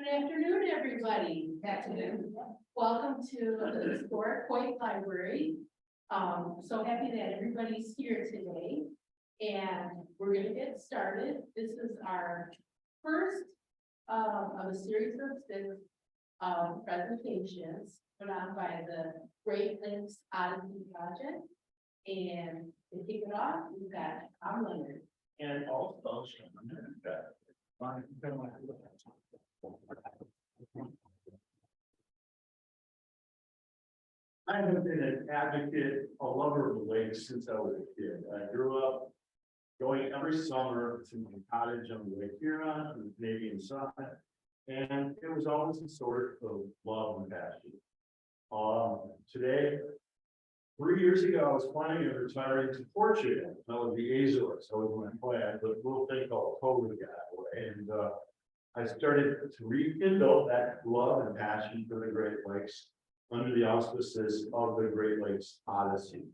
Good afternoon, everybody. Welcome to the Historic Point Library. So happy that everybody's here today. And we're going to get started. This is our first of a series of 6 presentations put on by the Great Lakes Odyssey Project. And to kick it off, we've got Tom Leonard. And also, I have been an advocate, a lover of the lake since I was a kid. I grew up going every summer to my cottage on the Lake Huron on the Canadian side, and it was always a sort of love and passion. Today, 3 years ago, I was planning on retiring to Portugal. That was the Azores. I was on my plan, but a little thing called COVID got away, and I started to rekindle that love and passion for the Great Lakes under the auspices of the Great Lakes Odyssey.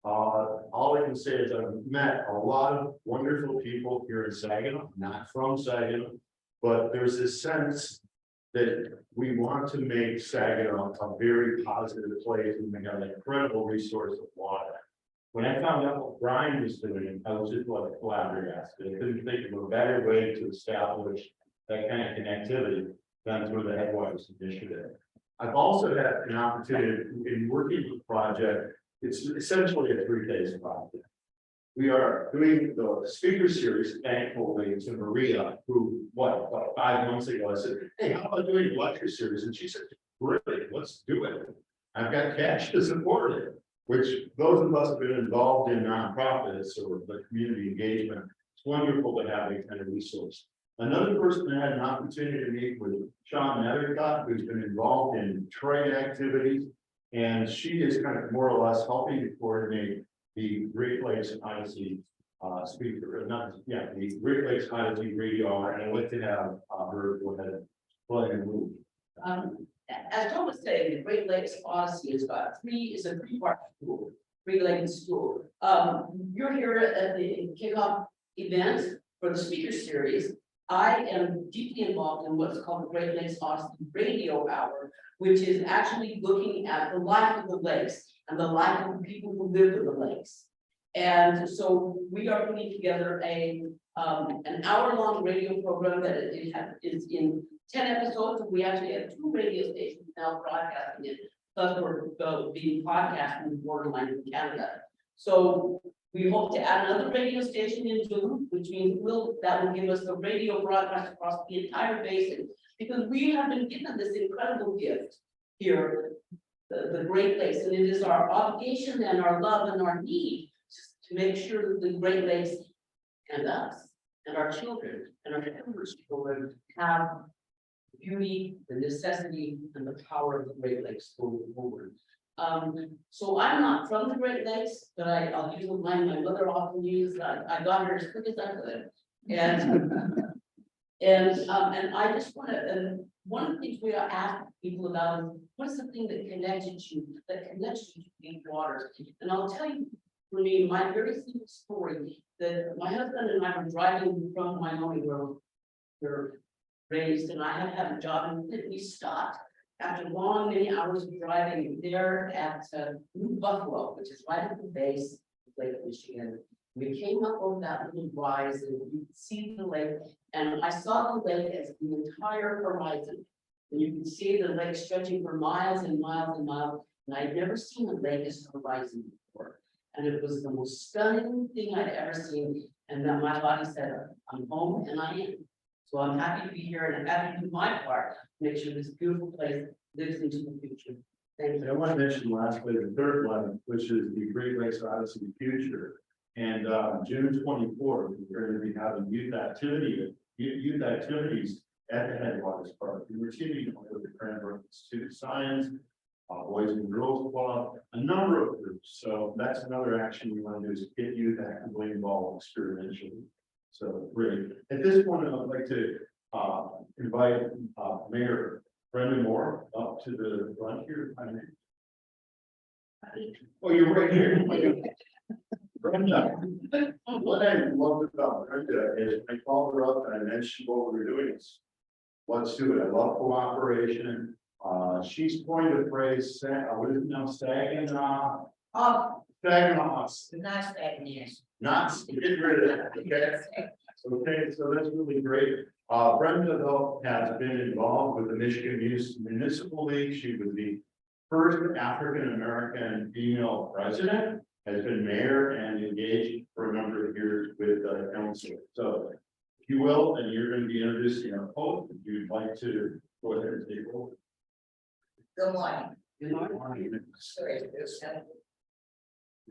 All I can say is I've met a lot of wonderful people here in Saginaw, not from Saginaw, but there's this sense that we want to make Saginaw a very positive place, and we have an incredible resource of water. When I found out what Brian was doing, I was just like flabbergasted. I couldn't think of a better way to establish that kind of connectivity than through the Headwaters initiative. I've also had an opportunity in working with the project. It's essentially a 3-phase project. We are doing the speaker series, thankfully, to Maria, who, about 5 months ago, I said, hey, how about doing a lecture series? And she said, really, let's do it. I've got cash to support it, which those of us who have been involved in nonprofits or the community engagement, it's wonderful to have a kind of resource. Another person I had an opportunity to meet with Sean Nethercott, who's been involved in trade activities, and she is kind of more or less helping to coordinate the Great Lakes Odyssey the Great Lakes Odyssey radio hour, and I'd like to have her go ahead and play and move. As Tom was saying, the Great Lakes Odyssey is a 3-part school, 3-legged school. You're here at the kickoff event for the speaker series. I am deeply involved in what's called the Great Lakes Odyssey Radio Hour, which is actually looking at the life of the lakes and the life of the people who live in the lakes. And so we are putting together an hour-long radio program that is in 10 episodes. We actually have 2 radio stations now broadcasting it, plus we're being podcasted in borderline in Canada. So we hope to add another radio station in June, which means that will give us the radio broadcast across the entire basin, because we have been given this incredible gift here, the Great Lakes, and it is our obligation and our love and our need to make sure that the Great Lakes and us and our children and our children have the beauty, the necessity, and the power of the Great Lakes going forward. So I'm not from the Great Lakes, but I'll use the line my mother often used. I got her as quick as I could, and I just want to. And one of the things we are asking people about is what is the thing that connects you to these waters? And I'll tell you, for me, my very simple story that my husband and I were driving from Wyoming, where we're raised, and I had a job, and we stopped. After many hours of driving there at New Buffalo, which is right at the base of Lake Michigan, we came up over that little rise and you could see the lake. And I saw the lake as the entire horizon. And you can see the lake stretching for miles and miles and miles. And I'd never seen a lake as a horizon before. And it was the most stunning thing I'd ever seen. And then my body said, I'm home and I am. So I'm happy to be here and I'm happy to do my part, make sure this beautiful place lives into the future. Thank you. I want to mention lastly the third one, which is the Great Lakes Odyssey Future. And June 24th, we're going to be having youth activities at the Headwaters Park. We're teaming up with the Cranbrook Institute of Science, Boys and Girls Club, a number of groups. So that's another action we want to do, is get youth actively involved experientially. So really, at this point, I'd like to invite Mayor Brenda Moore up to the front here. Oh, you're right here. Brenda. What I loved about Brenda is I called her up and I mentioned what we were doing. let's do it. I love cooperation. She's coined a phrase, what is it now, Saginaw? Saginaw, Not that, yes. not, get rid of that, okay? Okay, so that's really great. Brenda though has been involved with the Michigan Municipal League. She was the first African-American female president, has been mayor and engaged for a number of years with council. So if you will, and you're going to be introducing our poet, if you'd like to go ahead and take over. Good morning. Good morning. Sorry,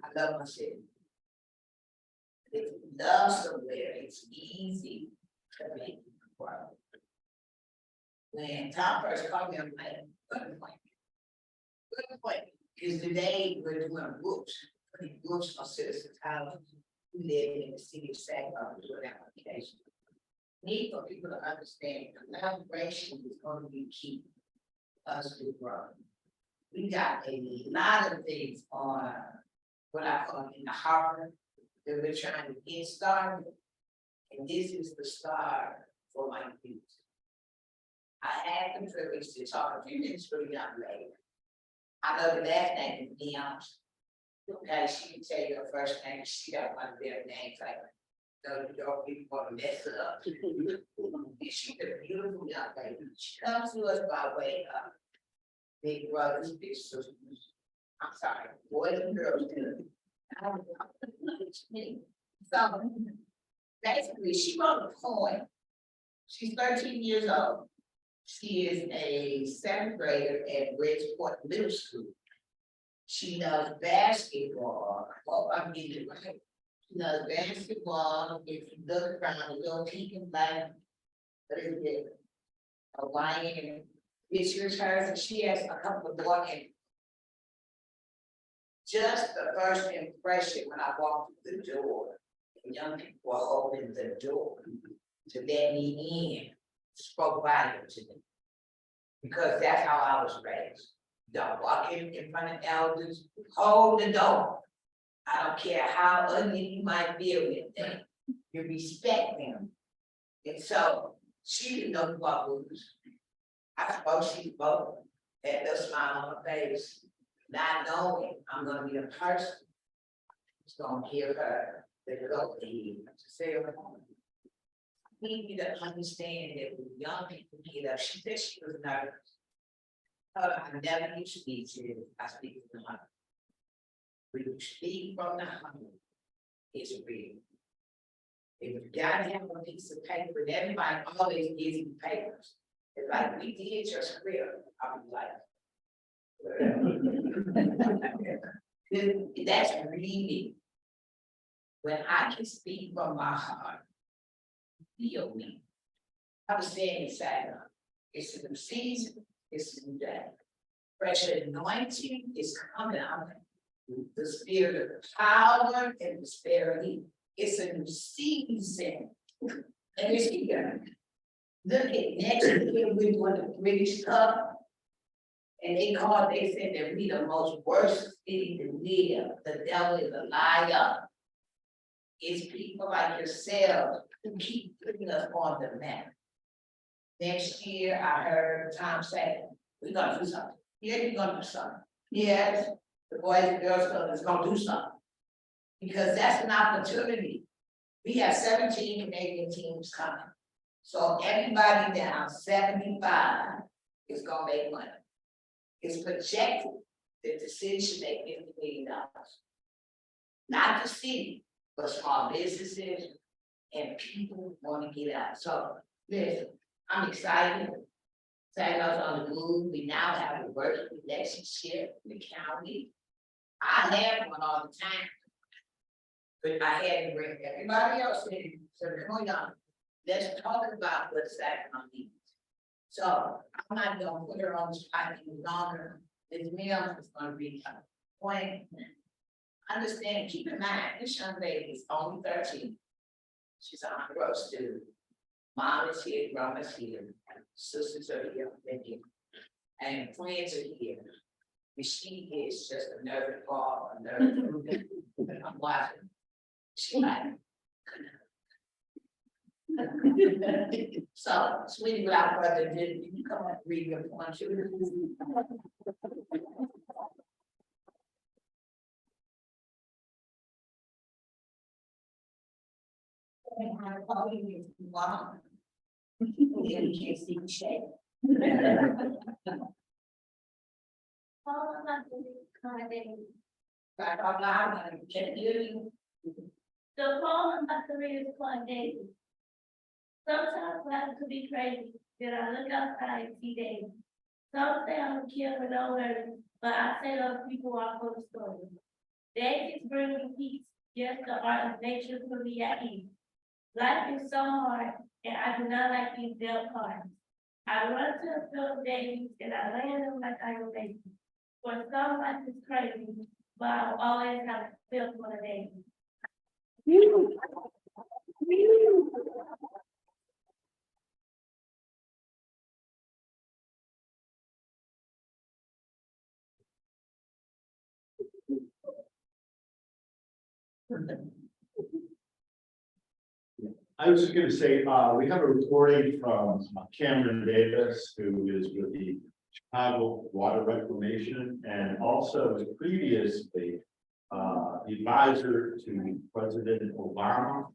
I love my city. If you love somewhere, it's easy to make it work. When Tom first called me, I'm like, good point. Good point, because today we're doing groups, putting groups on citizens' houses who live in the city of Saginaw, doing application. Need for people to understand collaboration is going to be key for us to grow. We got a lot of things on what I call in the hopper that we're trying to get started. And this is the start for my youth. I had the privilege to talk a few minutes with a young lady. I know the last name is Dion. Okay, she can tell you her first name. She got one of their names like don't people want to mess it up. She's a beautiful young lady. She comes to us by way of big brothers, big sisters. I'm sorry, boys and girls. So basically, she wrote a poem. She's 13 years old. She is a 7th grader at Bridgeport Middle School. She knows basketball. Oh, I'm getting it right. She knows basketball. If you look around, a little pink and black, but it's a Hawaiian pictures hers, and she has a couple of more. And just the first impression when I walked through the door, the young people were holding the door to let me in. Spoke volumes to me, because that's how I was raised. Don't walk in front of elders, hold the door. I don't care how ugly you might feel with them, you respect them. And so she didn't know who I was. I suppose she spoke, had a smile on her face, not knowing I'm gonna be a person who's gonna give her the ability to say her home. We need to understand that when young people get up, she said she was nervous. I never used to speak to, I speak from the heart. When you speak from the heart, it's real. If you gotta have a piece of paper, and everybody always gives you papers. It's like, we did your script, I'm like. That's reading. When I can speak from my heart, feel me. I was saying inside, it's a new season, it's a new day. Fresh anointing is coming out. The spirit of power and prosperity. It's a new season. And it's here. Look at next year, we're doing the British Cup. And they said that we the most worst city to live. The devil is a liar. It's people like yourselves who keep putting us on the map. Next year, I heard Tom say, we're gonna do something. Yeah, you're gonna do something. Yes, the Boys and Girls Club is gonna do something. Because that's an opportunity. We have 17 Canadian teams coming. So everybody down 75 is gonna make money. It's projected that the city should make $50 million. Not the city, but small businesses and people want to get out. So listen, I'm excited. Saginaw's on the move. We now have a working relationship with the county. I have one all the time. But I had to bring everybody else in. So come on, y'all. Let's talk about what Saginaw needs. So I'm not gonna put her on the spot any longer. This meal is gonna be a point. Understand, keep in mind, this young lady is only 13. She's on the road student. Mom is here, grandma's here, sisters are here, and friends are here. And she is just a nervous ball, a nervous. I'm watching. She like, So, sweetie, without further ado, you come up and read your point. Wow. You can't see the shape. Back out loud, and can't hear you. The poem of the reader's point daily. Sometimes life could be crazy, then I look outside and see days. Some say I'm a kid with no worries, but I say those people are full of stories. Days bring me peace, yes, the art of nature put me at ease. Life is so hard, and I do not like these dealt cards. I run to the field of daisies, and I land them like I am lazy. For some life is crazy, but I'll always have to feel for the daisies. I was just gonna say, we have a recording from Cameron Davis, who is with the Chicago Water Reclamation and also was previously advisor to President Obama.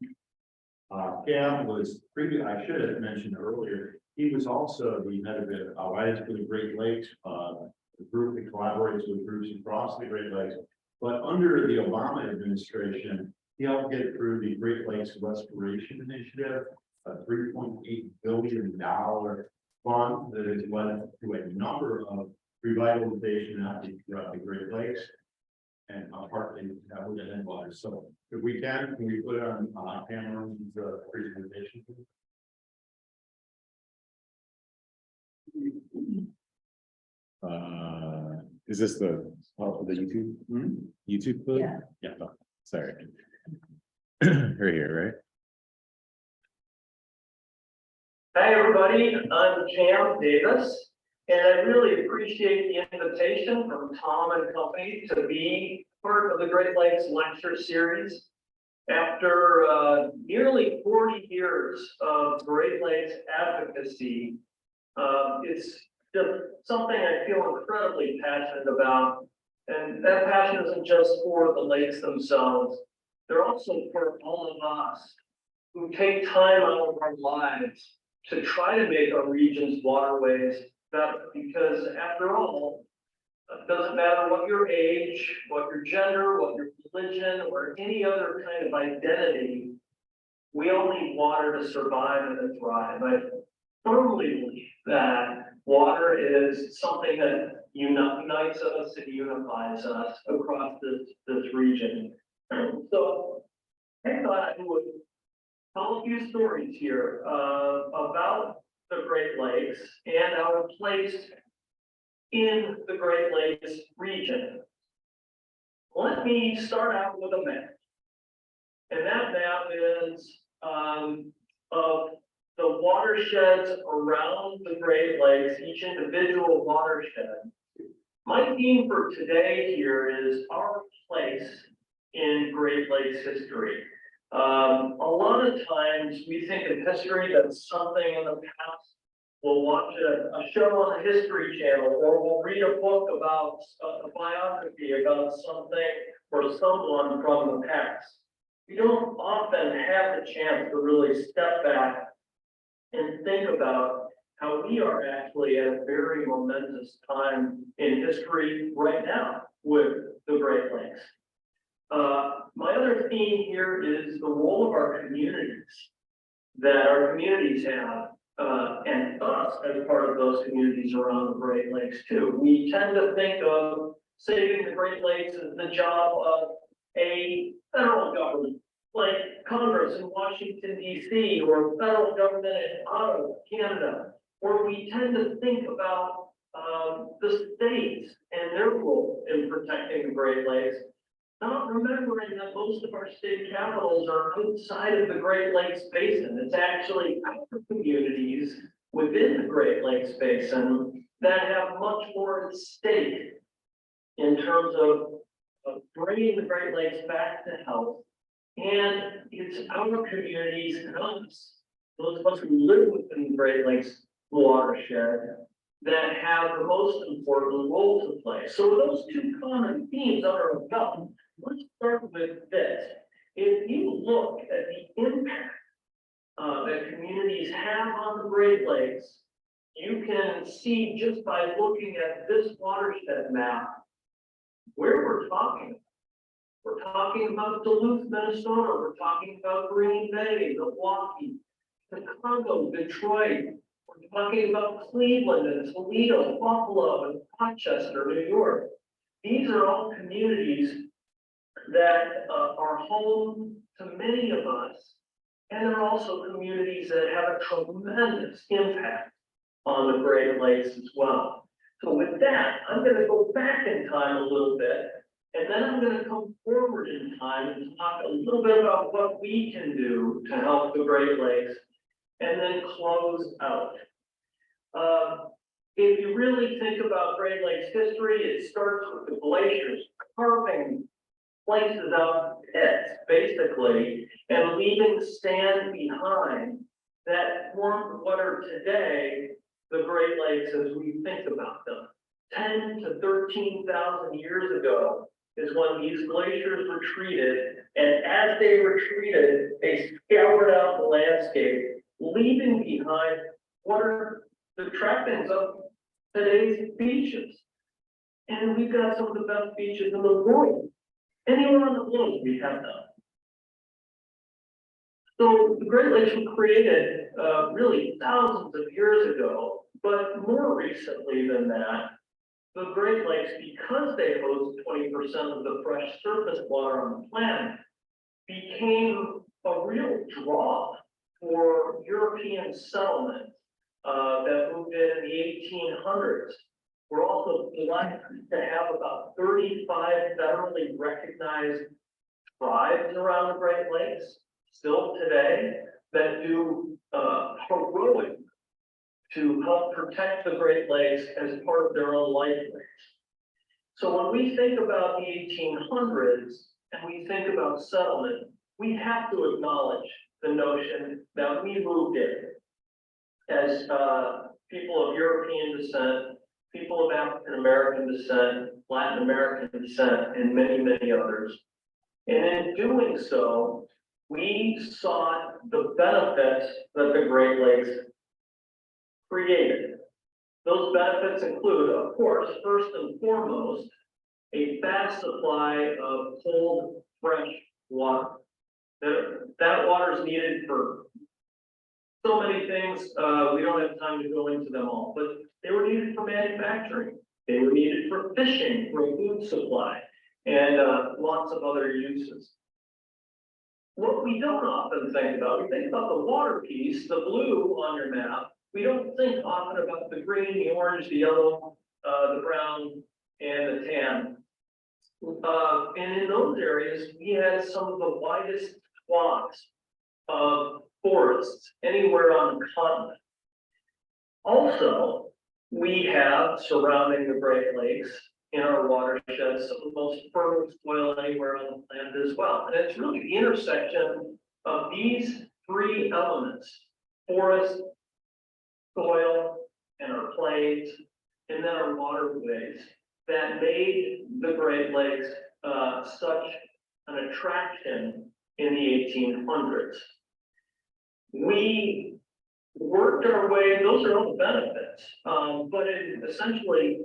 Cam was previous, I should have mentioned earlier, he was also the head of the Alliance for the Great Lakes, the group that collaborates with groups across the Great Lakes. But under the Obama administration, he helped get through the Great Lakes Restoration Initiative, a $3.8 billion fund that has led to a number of revitalization efforts throughout the Great Lakes and partly with the Headwaters. So if we can we put it on Cameron's presentation? Is this the YouTube? YouTube clip? Yeah. Yeah, oh, sorry. Right here, right? Hi, everybody. I'm Cam Davis, and I really appreciate the invitation from Tom and company to be part of the Great Lakes Lecture Series. After nearly 40 years of Great Lakes advocacy, it's just something I feel incredibly passionate about. And that passion isn't just for the lakes themselves. They're also for all of us who take time out of our lives to try to make our region's waterways better. Because after all, it doesn't matter what your age, what your gender, what your religion, or any other kind of identity, we all need water to survive and to thrive. I firmly believe that water is something that unites us and unifies us across this region. So I thought I would tell a few stories here about the Great Lakes and our place in the Great Lakes region. Let me start out with a map. And that map is of the watersheds around the Great Lakes, each individual watershed. My theme for today here is our place in Great Lakes history. A lot of times we think of history that's something in the past. We'll watch a show on the History Channel, or we'll read a book about a biography about something or someone from the past. We don't often have the chance to really step back and think about how we are actually at a very momentous time in history right now with the Great Lakes. My other theme here is the role of our communities, that our communities have, and us as part of those communities around the Great Lakes too. We tend to think of saving the Great Lakes as the job of a federal government, like Congress in Washington, D.C., or federal government in Ottawa, Canada, or we tend to think about the states and their role in protecting the Great Lakes, not remembering that most of our state capitals are outside of the Great Lakes Basin. It's actually our communities within the Great Lakes Basin that have much more at stake in terms of bringing the Great Lakes back to health. And it's our communities and us those of us who live within the Great Lakes watershed, that have the most important role to play. So with those two common themes under our belt, let's start with this. If you look at the impact that communities have on the Great Lakes, you can see just by looking at this watershed map where we're talking. We're talking about Duluth, Minnesota. We're talking about Green Bay, Milwaukee, Chicago, Detroit. We're talking about Cleveland and Toledo, Buffalo, and Rochester, New York. These are all communities that are home to many of us, and they're also communities that have a tremendous impact on the Great Lakes as well. So with that, I'm going to go back in time a little bit, and then I'm going to come forward in time and talk a little bit about what we can do to help the Great Lakes, and then close out. If you really think about Great Lakes history, it starts with the glaciers carving places out pits, basically, and leaving sand behind that formed what are today the Great Lakes as we think about them. 10 to 13,000 years ago is when these glaciers retreated, and as they retreated, they scoured out the landscape, leaving behind what are the trappings of today's beaches. And we've got some of the best beaches in the world. Anywhere on the globe, we have them. So the Great Lakes were created really thousands of years ago, but more recently than that, the Great Lakes, because they host 20% of the fresh surface water on the planet, became a real draw for European settlement that moved in the 1800s. We're also blessed to have about 35 federally recognized tribes around the Great Lakes still today that do heroic to help protect the Great Lakes as part of their own lifelines. So when we think about the 1800s and we think about settlement, we have to acknowledge the notion that we moved in as people of European descent, people of African American descent, Latin American descent, and many, many others. And in doing so, we sought the benefits that the Great Lakes created. Those benefits include, of course, first and foremost, a vast supply of cold, fresh water. That water is needed for so many things. We don't have time to go into them all, but they were needed for manufacturing. They were needed for fishing, for food supply, and lots of other uses. What we don't often think about, we think about the water piece, the blue on your map. We don't think often about the green, the orange, the yellow, the brown, and the tan. And in those areas, we had some of the widest swaths of forests anywhere on the continent. Also, we have surrounding the Great Lakes in our watershed some of the most fertile soil anywhere on the planet as well. And it's really the intersection of these three elements: forest, soil, and our plains, and then our waterways, that made the Great Lakes such an attraction in the 1800s. We worked our way, those are all the benefits, but in essentially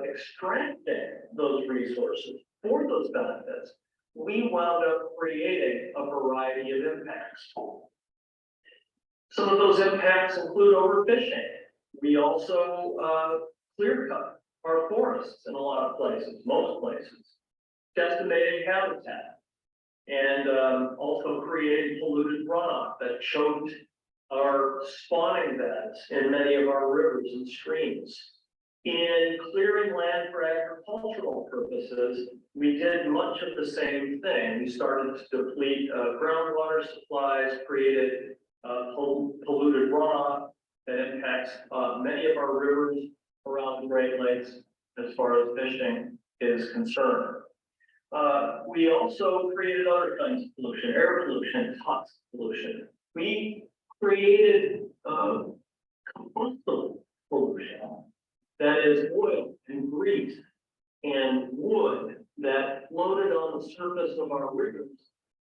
extracting those resources for those benefits, we wound up creating a variety of impacts. Some of those impacts include overfishing. We also clear cut our forests in a lot of places, most places, decimating habitat, and also creating polluted runoff that choked our spawning beds in many of our rivers and streams. In clearing land for agricultural purposes, we did much of the same thing. We started to deplete groundwater supplies, created polluted runoff that impacts many of our rivers around the Great Lakes as far as fishing is concerned. We also created other kinds of pollution, air pollution, toxic pollution. We created combustible pollution. That is oil and grease and wood that floated on the surface of our rivers.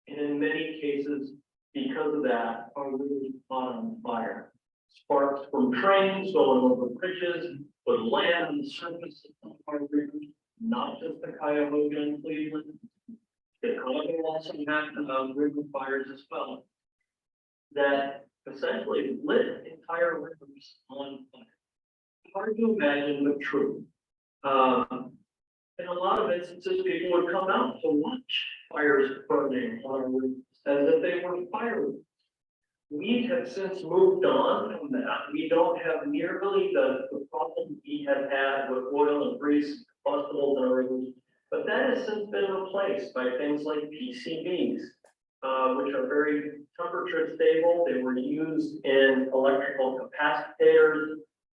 And in many cases, because of that, our rivers caught on fire. Sparks from trains going over bridges would land on the surface of our rivers, not just the Cuyahoga and Cleveland. Chicago also had river fires as well, that essentially lit entire rivers on fire. Hard to imagine, but true. In a lot of instances, people would come out to watch fires burning on our rivers as if they were fireworks. We have since moved on from that. We don't have nearly the problem we have had with oil and grease combustibles in our rivers, but that has since been replaced by things like PCBs, which are very temperature stable. They were used in electrical capacitors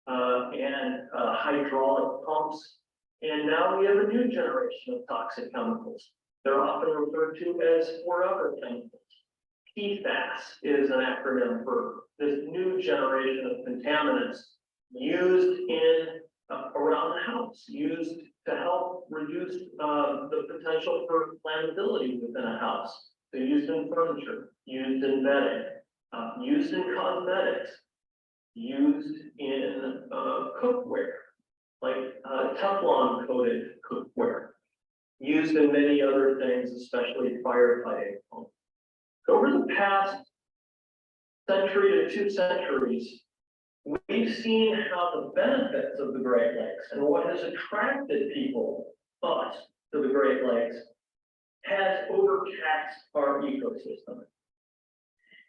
and hydraulic pumps. And now we have a new generation of toxic chemicals. They're often referred to as forever chemicals. PFAS is an acronym for this new generation of contaminants used in around the house, used to help reduce the potential for flammability within a house. They're used in furniture, used in bedding, used in cosmetics, used in cookware, like Teflon coated cookware, used in many other things, especially firefighting. Over the past century to 2 centuries, we've seen how the benefits of the Great Lakes and what has attracted people, us, to the Great Lakes has overtaxed our ecosystem.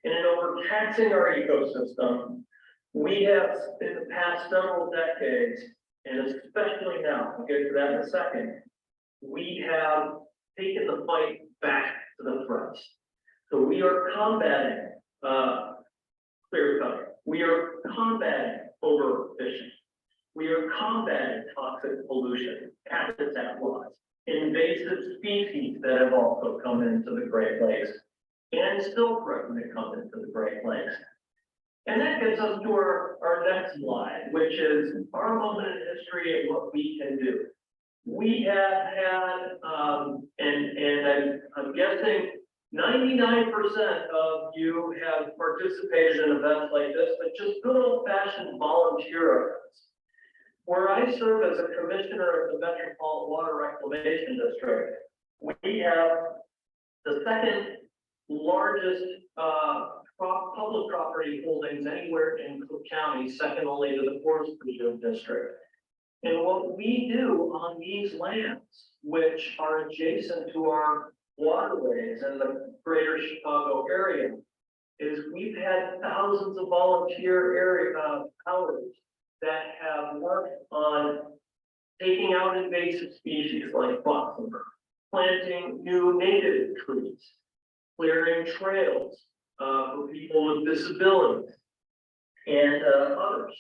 And in overtaxing our ecosystem, we have, in the past several decades, and especially now, I'll get to that in a second, we have taken the fight back to the front. So we are combating clear cutting. We are combating overfishing. We are combating toxic pollution, habitat loss, invasive species that have also come into the Great Lakes and still threaten to come into the Great Lakes. And that gets us to our next slide, which is our moment in history and what we can do. We have had, and I'm guessing 99% of you have participated in events like this, but just good old-fashioned volunteer events. Where I serve as a commissioner of the Metropolitan Water Reclamation District, we have the second largest public property holdings anywhere in Cook County, second only to the Forest Preserve District. And what we do on these lands, which are adjacent to our waterways in the greater Chicago area, is we've had thousands of volunteer hours that have worked on taking out invasive species like boxelor, planting new native trees, clearing trails for people with disabilities, and others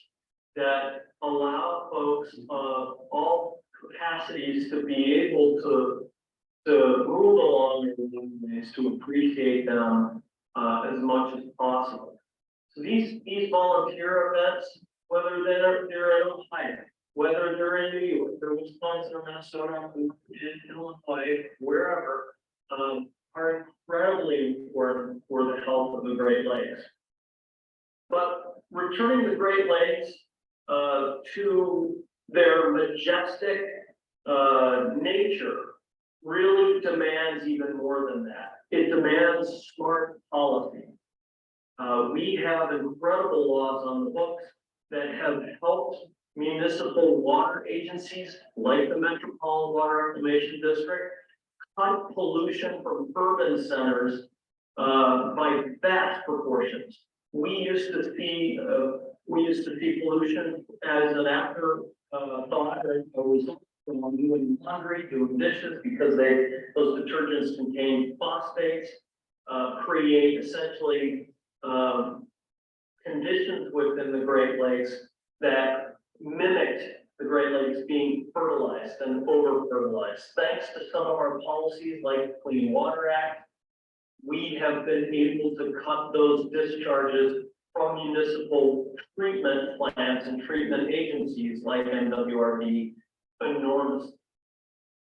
that allow folks of all capacities to be able to move along their ways, to appreciate them as much as possible. So these volunteer events, whether they're in Ohio, whether they're in New York, or Wisconsin, or Minnesota, in Illinois, wherever, are incredibly important for the health of the Great Lakes. But returning the Great Lakes to their majestic nature really demands even more than that. It demands smart policy. We have incredible laws on the books that have helped municipal water agencies like the Metropolitan Water Reclamation District cut pollution from urban centers by vast proportions. We used to see pollution as an afterthought, a result from doing laundry, doing dishes, because those detergents contain phosphates, create essentially conditions within the Great Lakes that mimicked the Great Lakes being fertilized and over-fertilized. Thanks to some of our policies like the Clean Water Act, we have been able to cut those discharges from municipal treatment plants and treatment agencies like MWRD enormous.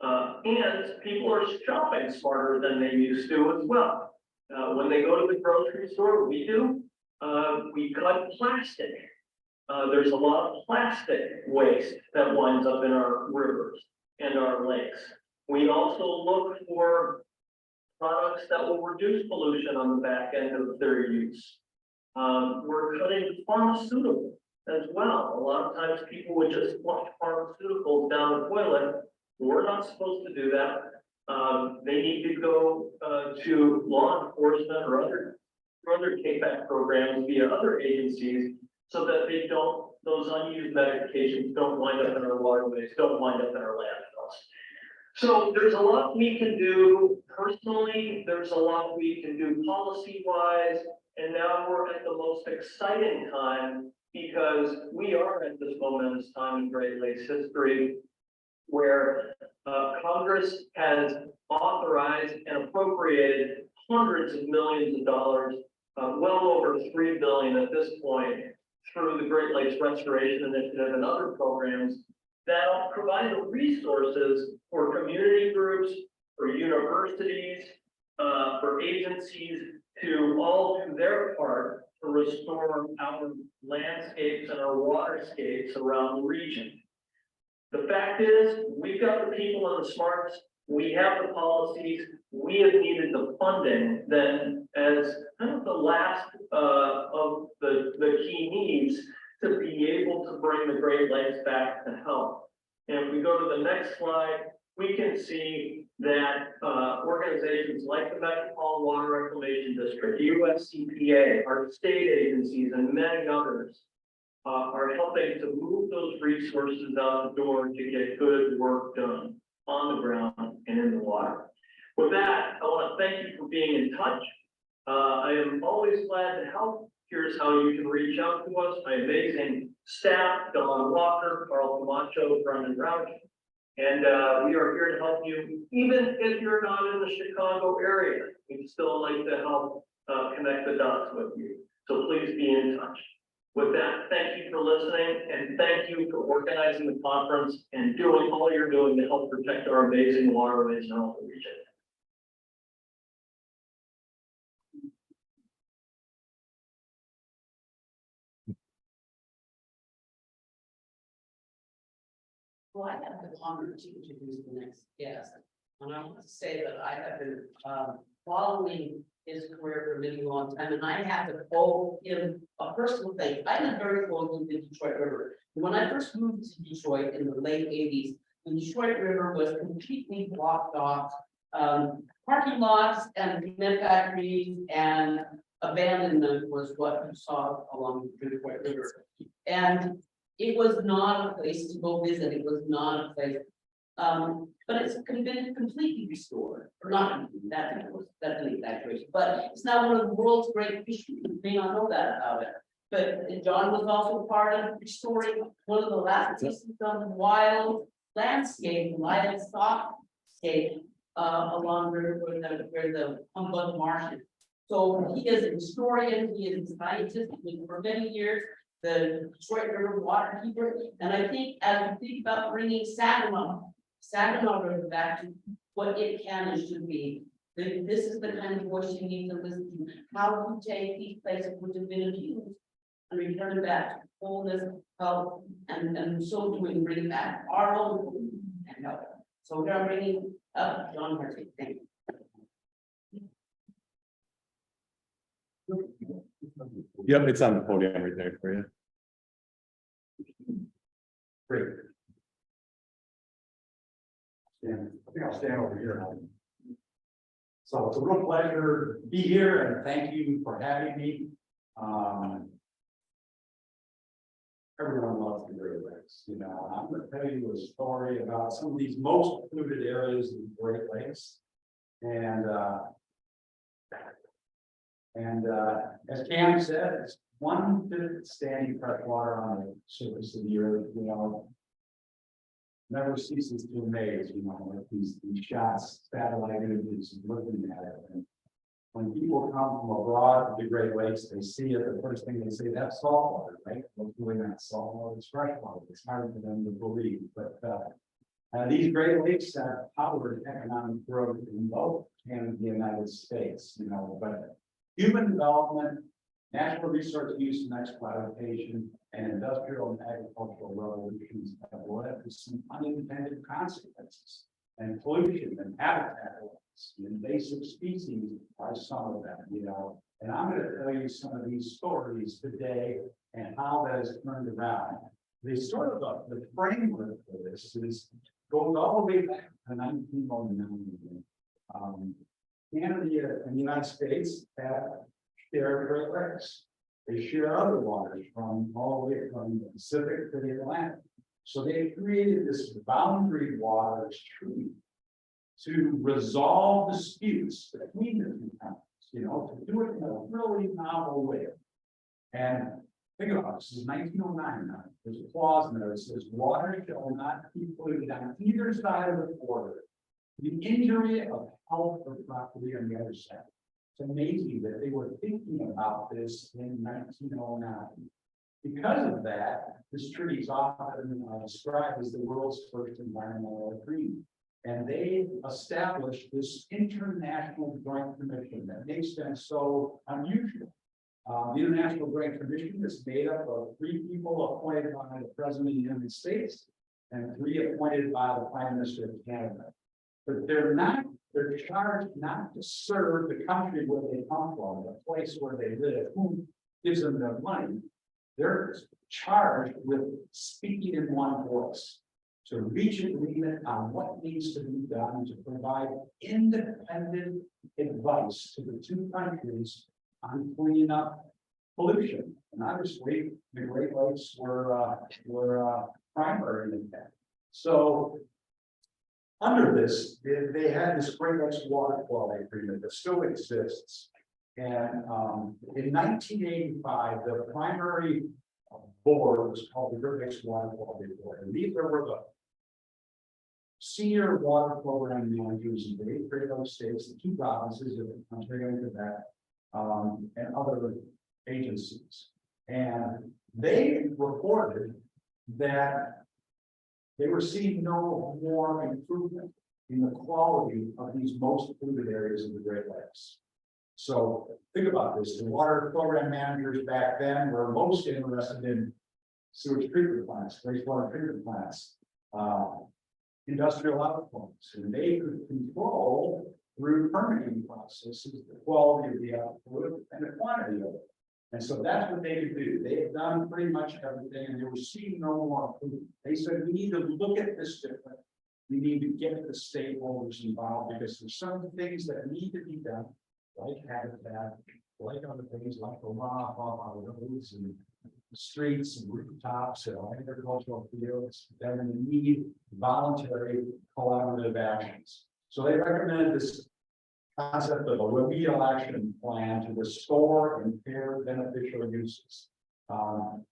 And people are shopping smarter than they used to as well. When they go to the grocery store, we cut plastic. There's a lot of plastic waste that winds up in our rivers and our lakes. We also look for products that will reduce pollution on the back end of their use. We're cutting pharmaceuticals as well. A lot of times people would just flush pharmaceuticals down the toilet. We're not supposed to do that. They need to go to law enforcement or other take-back programs via other agencies so that those unused medications don't wind up in our waterways, don't wind up in our landfills. So there's a lot we can do personally, there's a lot we can do policy-wise, and now we're at the most exciting time because we are at this momentous time in Great Lakes history where Congress has authorized and appropriated hundreds of millions of dollars, well over $3 billion at this point, through the Great Lakes Restoration Initiative and other programs that provide the resources for community groups, for universities, for agencies to all do their part to restore our landscapes and our waterscapes around the region. The fact is, we've got the people and the smarts, we have the policies, we have needed the funding then as kind of the last of the key needs to be able to bring the Great Lakes back to health. And if we go to the next slide, we can see that organizations like the Metropolitan Water Reclamation District, USCPA, our state agencies, and many others are helping to move those resources out the door to get good work done on the ground and in the water. With that, I want to thank you for being in touch. I am always glad to help. Here's how you can reach out to us. My amazing staff, Don Walker, Carl Camacho, Brendan Rouch. And we are here to help you, even if you're not in the Chicago area. We'd still like to help connect the dots with you. So please be in touch. With that, thank you for listening and thank you for organizing the conference and doing all you're doing to help protect our amazing waterways in all the region. Well, I have the honor to introduce the next guest. And I want to say that I have been following his career for a really long time, and I have to owe him a personal thanks. I live very close to the Detroit River. When I first moved to Detroit in the late 80s, the Detroit River was completely blocked off. Parking lots and cement factories and abandonment was what you saw along the Detroit River. And it was not a place to go visit. It was not a place. But it's been completely restored, or not, that's an exaggeration, but it's now one of the world's great fisheries. You may not know that about it. But John was also part of restoring one of the last pieces of wild landscape, wild softscape along where the Humboldt Marsh is. So he is a historian, he is a scientist, for many years, the Detroit River waterkeeper. And I think as we think about bringing Saginaw River back to what it can and should be, this is the kind of voice you need to listen to. How to take these places which have been abused and return it back to wholeness, health, and so doing, bring back our own and health. So we're bringing up John Murphy. Thank you. Yep, it's on the podium right there for you. Great. I think I'll stand over here. So it's a real pleasure to be here and thank you for having me. Everyone loves the Great Lakes, you know, I'm going to tell you a story about some of these most polluted areas in the Great Lakes. And as Cam said, it's 1/5 standing fresh water on the surface of the earth, you know. Never ceases to amaze, you know, like these shots, satellite images, looking at it. And when people come from abroad to the Great Lakes, they see it, the first thing they say, that's saltwater, right? Well, it's really not saltwater, it's freshwater. It's hard for them to believe, but, these Great Lakes have powered economic growth in both Canada and the United States, you know, but human development, natural resource use and exploitation, and industrial and agricultural revolutions have led to some unintended consequences. And pollution and habitat loss and invasive species are some of them, you know. And I'm going to tell you some of these stories today and how that has turned around. The sort of the framework for this goes all the way back to 1909. Canada and the United States have shared Great Lakes. They share other waters from all the way from the Pacific to the Atlantic. So they created this boundary waters treaty to resolve disputes between the two countries, you know, to do it in a really novel way. And think about it, this is 1909 now. There's a clause in there that says water shall not be polluted on either side of the border. The injury of health or property on the other side. It's amazing that they were thinking about this in 1909. Because of that, this treaty is often described as the world's first environmental agreement. And they established this international joint commission that makes them so unusual. The International Joint Commission is made up of 3 people appointed by the President of the United States and 3 appointed by the Prime Minister of Canada. But they're charged not to serve the country where they come from, the place where they live, who gives them their money. They're charged with speaking in one voice, to reach agreement on what needs to be done to provide independent advice to the 2 countries on cleaning up pollution. And obviously, the Great Lakes were primary in that. So under this, they had this Great Lakes Water Quality Agreement that still exists. And in 1985, the primary board was called the Great Lakes Water Quality Board. And these were the senior water program managers in the 8 Great Lakes states, the 2 provinces of Ontario and Quebec, and other agencies. And they reported that they were seeing no more improvement in the quality of these most polluted areas of the Great Lakes. So think about this, the water program managers back then were most interested in sewage treatment plants, wastewater treatment plants, industrial outflows, and they could control through permitting processes the quality of the output and the quantity of it. And so that's what they could do. They have done pretty much everything, and they were seeing no more improvement. They said, we need to look at this different. We need to get the stakeholders involved because there's some things that need to be done, like habitat, like other things like the runoff off our roads and streets and rooftops and agricultural fields that need voluntary collaborative actions. So they recommended this concept of a remedial action plan to restore and repair beneficial uses.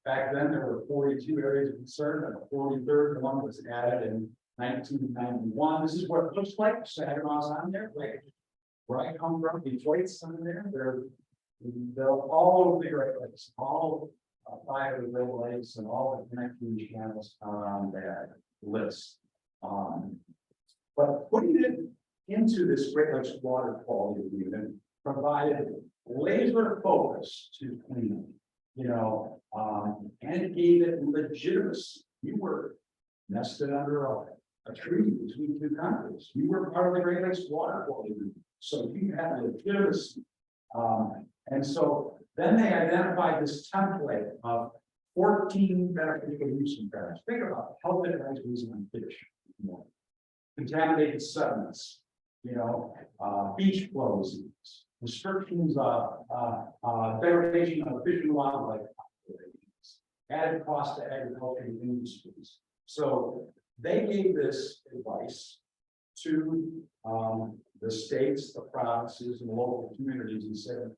Back then, there were 42 areas of concern, and the 43rd one was added in 1991. This is what it looks like. Saginaw's on there, right? Where I come from, Detroit's on there. They're all over the Great Lakes, all 5 of the Great Lakes, and all the connecting channels are on that list. But putting it into this Great Lakes Water Quality Agreement provided laser focus to cleaning, you know, and it gave it legitimacy. You were nested under a treaty between 2 countries. You were part of the Great Lakes Water Quality Agreement, so you had legitimacy. And so then they identified this template of 14 beneficial use impairs. Think about it. Health advisories on fish, you know, contaminated sediments, you know, beach closings, restrictions, degradation of fish and wildlife populations, added cost to agricultural industries. So they gave this advice to the states, the provinces, and local communities and said,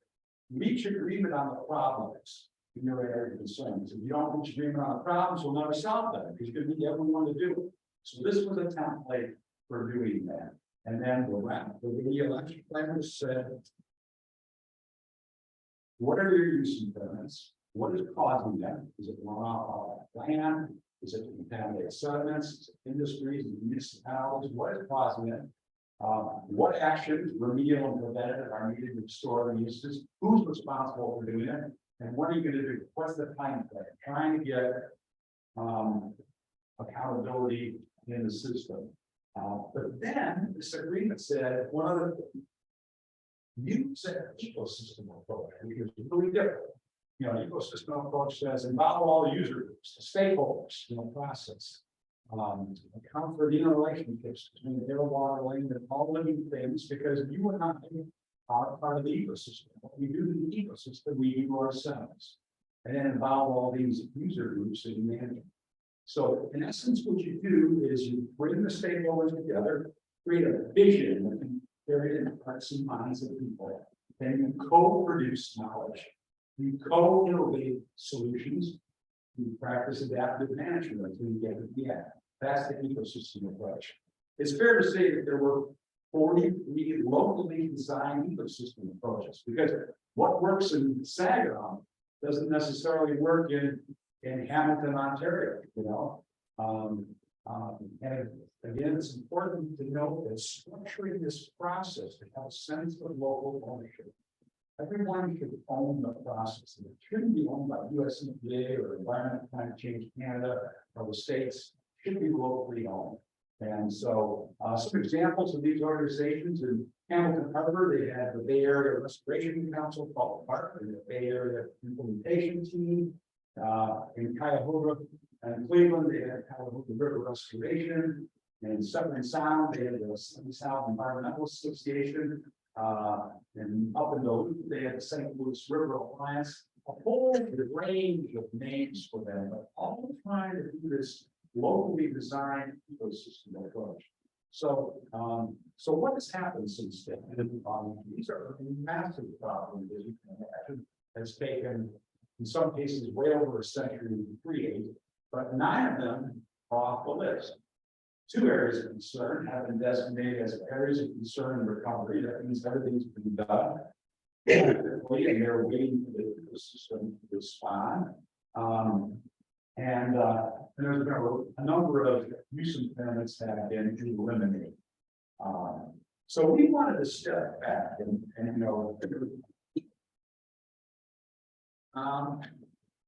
reach agreement on the problems in your area of concerns. If you don't reach agreement on the problems, we'll never solve them because you're going to need everyone to do it. So this was a template for doing that. And then the remedial action plan said, what are your use impediments? What is causing them? Is it runoff off land? Is it contaminated sediments? Is it industries and municipalities? What is causing it? What actions, remedial and preventative, are needed to restore the uses? Who's responsible for doing it? And what are you gonna do? What's the time frame? Trying to get accountability in the system. But then this agreement said, one of the you said ecosystem approach, which is really different. You know, ecosystem approach says involve all the user groups, the stakeholders, process. Account for the interrelationships between air, water, land, and all living things, because you and I are part of the ecosystem. What we do to the ecosystem, we do ourselves. And then involve all these user groups in management. So in essence, what you do is you bring the stakeholders together, create a vision that can carry in hearts and minds of people, then you co-produce knowledge, you co-innovate solutions, you practice adaptive management until you get to the end. That's the ecosystem approach. It's fair to say that there were 43 locally designed ecosystem approaches, because what works in Saginaw doesn't necessarily work in Hamilton, Ontario, and again, it's important to note that structuring this process to have a sense of local ownership. Everyone should own the process, and it shouldn't be owned by US EPA or Environmental Climate Change Canada or the states. It should be locally owned. And so some examples of these organizations in Hamilton Harbor, they had the Bay Area Restoration Council called PARC, and the Bay Area Implementation Team. In Cuyahoga and Cleveland, they had Cuyahoga River Restoration. And Southern Sound, they had the Southern Sound Environmental Association. And up in the loop, they had the St. Louis River Alliance, a whole range of names for them, but all trying to do this locally designed ecosystem approach. So, so what has happened since then? These are massive problems, as you can imagine. Has taken, in some cases, way over a century to create, but 9 of them are off the list. 2 areas of concern have been designated as areas of concern and recovery. That means everything's been done. And they're waiting for the ecosystem to respond. And there's been a number of use impairments that have been eliminated. So we wanted to step back and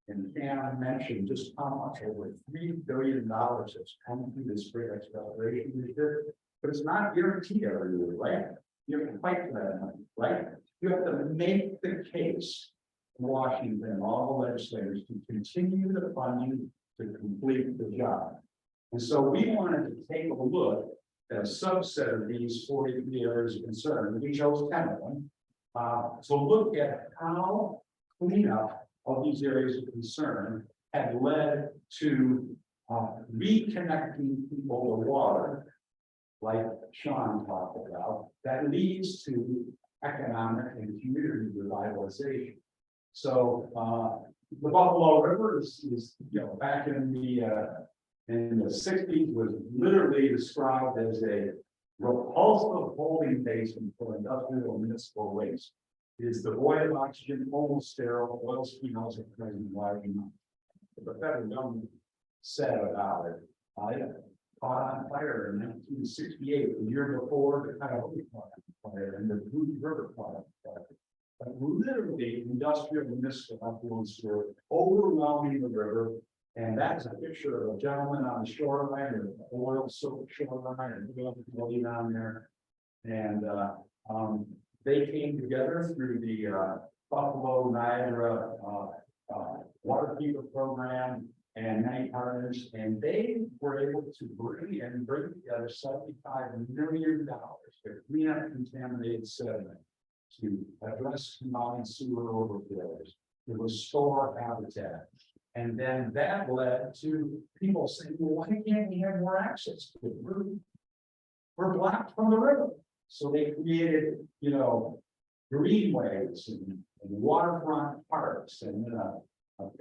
and Cam mentioned just how much over $3 billion has come through this great acceleration initiative, but it's not guaranteed every year, right? You have to fight for that money, right? You have to make the case in Washington and all the legislators to continue the funding to complete the job. And so we wanted to take a look at a subset of these 43 areas of concern. We chose 10 of them to look at how cleanup of these areas of concern had led to reconnecting people to water, like Sean talked about, that leads to economic and community revitalization. So the Buffalo River is back in the 60s was literally described as a repulsive holding basin for industrial and municipal waste. It is devoid of oxygen, almost sterile, oil smells are present in large amounts. The federal government said about it, it caught on fire in 1968, the year before the Cuyahoga caught on fire and the Blue River caught on fire. But literally, industrial and municipal effluents were overwhelming the river. And that's a picture of a gentleman on the shoreline, or oil soaked shoreline, and going down there. And they came together through the Buffalo Niagara Water Keeper Program and many partners, and they were able to bring together $75 million to clean up contaminated sediment, to address combined sewer overflows, to restore habitat. And then that led to people saying, well, why can't we have more access to it? We're blocked from the river. So they created, greenways and waterfront parks and a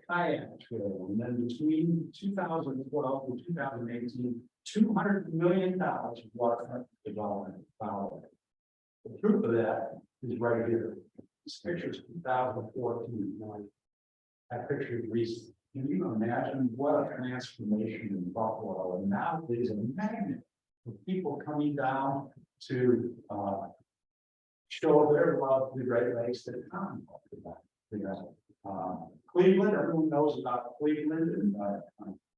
kayak trail. And then between 2012 and 2018, $200 million of waterfront development followed. The proof of that is right here. This picture is 2014. That picture is recent. Can you imagine what a transformation in Buffalo? And now there's a magnet of people coming down to show their love to the Great Lakes that come. You know, Cleveland, everyone knows about Cleveland, and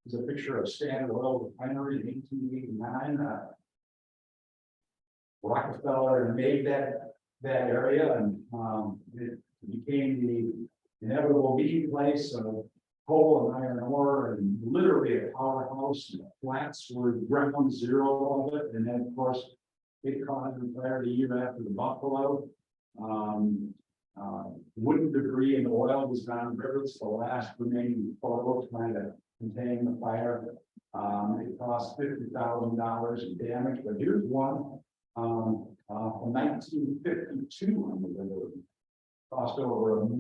there's a picture of Standard Oil Refinery in 1889. Rockefeller made that area, and it became the inevitable meeting place of coal and iron ore, and literally a powerhouse. And the flats were ground zero of it, and then of course it caught on fire the year after the Buffalo. Wooden debris and oil was down rivers. The last remaining photo trying to contain the fire. It cost $50,000 in damage, but here's one from 1952 on the river. Cost over $1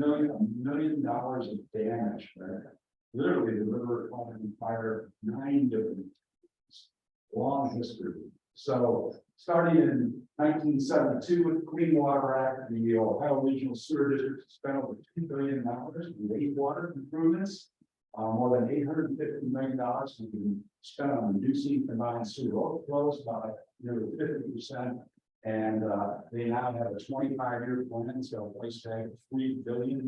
million of damage. Right? Literally, the river caught on fire 9 different times. Long history. So, starting in 1972 with the Clean Water Act, the Ohio Regional Sewer District spent over $2 billion in wastewater improvements. More than $850 million has been spent on reducing combined sewer overflows by nearly 50%. And they now have a 25-year plan, so a price tag of $3 billion.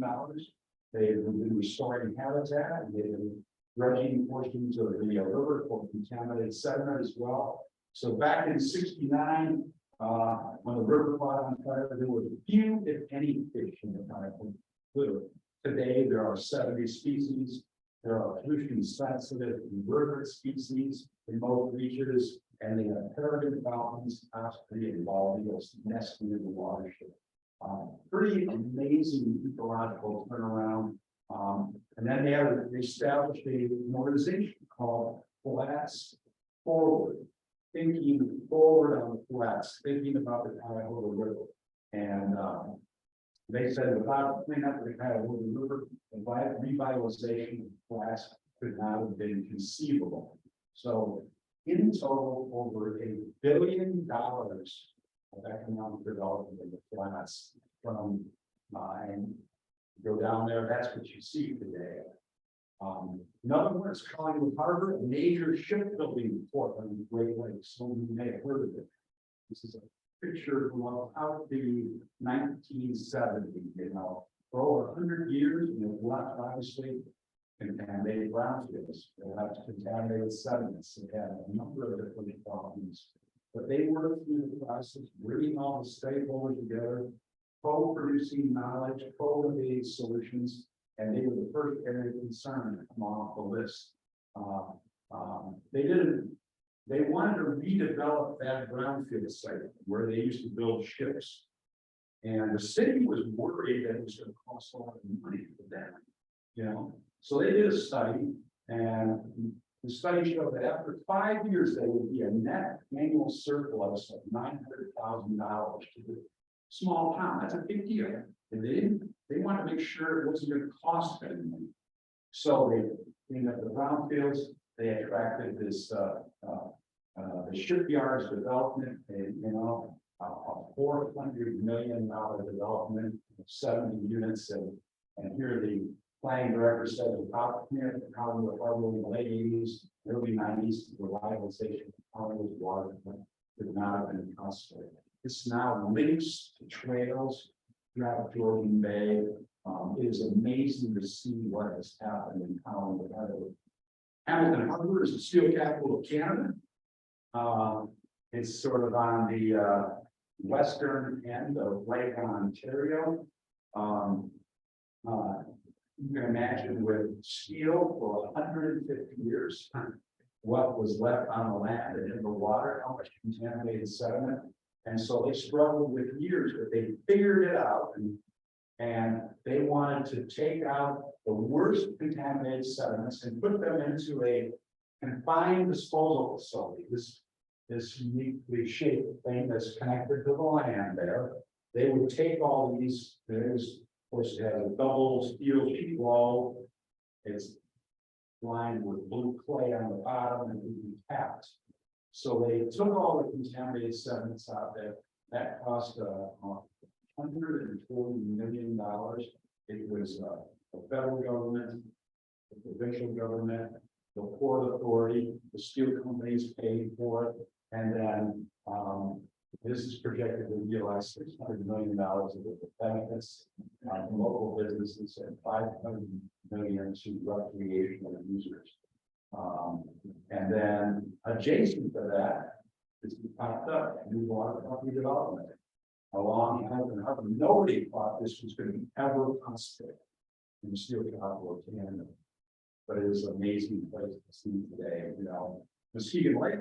They've been restoring habitat, and they've been dredging portions of the river for contaminated sediment as well. So back in '69, when the river caught on fire, there were few, if any, fish in the fire. Literally. Today, there are 70 species. There are pollution-sensitive invertebrate species in most regions, and they have peregrine falcons, osprey, and bald eagles nesting in the watershed. Pretty amazing ecological turnaround. And then they established an organization called Flats Forward, thinking forward on the flats, thinking about the Cuyahoga River. And they said without cleaning up the Cuyahoga River, the revitalization of the flats could not have been conceivable. So in total, over $1 billion of economic development in the flats from and go down there. That's what you see today. In other words, Collingwood Harbor, a major shipbuilding port on the Great Lakes. Some of you may have heard of it. This is a picture from out the 1970s. You know, for over 100 years, you know, left obviously contaminated brownfields. They have contaminated sediments. They had a number of different problems, but they worked through the process, bringing all the stakeholders together, co-producing knowledge, co-innovating solutions. And they were the first area of concern to come off the list. They wanted to redevelop that brownfield site where they used to build ships. And the city was worried that it was going to cost a lot of money for them, you know. So they did a study, and the study showed that after 5 years, there would be a net annual surplus of $900,000 to the small town. That's a big deal. And they want to make sure it wasn't going to cost them money. So they cleaned up the brownfields. They attracted this the shipyards development, and you know, a $400 million development of 70 units. And here the planning director said about here at Collingwood Harbor in the late 80s, early 90s, the revitalization of Collingwood waterfront could not have been possible. It's now links to trails throughout Georgian Bay. It is amazing to see what has happened in Collingwood Harbor. Hamilton Harbor is the steel capital of Canada. It's sort of on the western end of Lake Ontario. You can imagine with steel for 150 years, what was left on the land and in the water, how much contaminated sediment. And so they struggled with years, but they figured it out, and they wanted to take out the worst contaminated sediments and put them into a confined disposal facility. This uniquely shaped thing that's connected to the land there. They would take all these, there's, of course, it has a double steel sheet wall. It's lined with blue clay on the bottom and it would be tapped. So they took all the contaminated sediments out there. That cost $140 million. It was the federal government, the provincial government, the Port Authority, the steel companies paid for it, and then this is projected to realize $600 million of the benefits from local businesses and $500 million to recreational users. And then adjacent to that, this popped up, new water company development. Along and nobody thought this was going to be ever possible in the steel capital of Canada. But it is an amazing place to see today, you know, Muskegon Lake.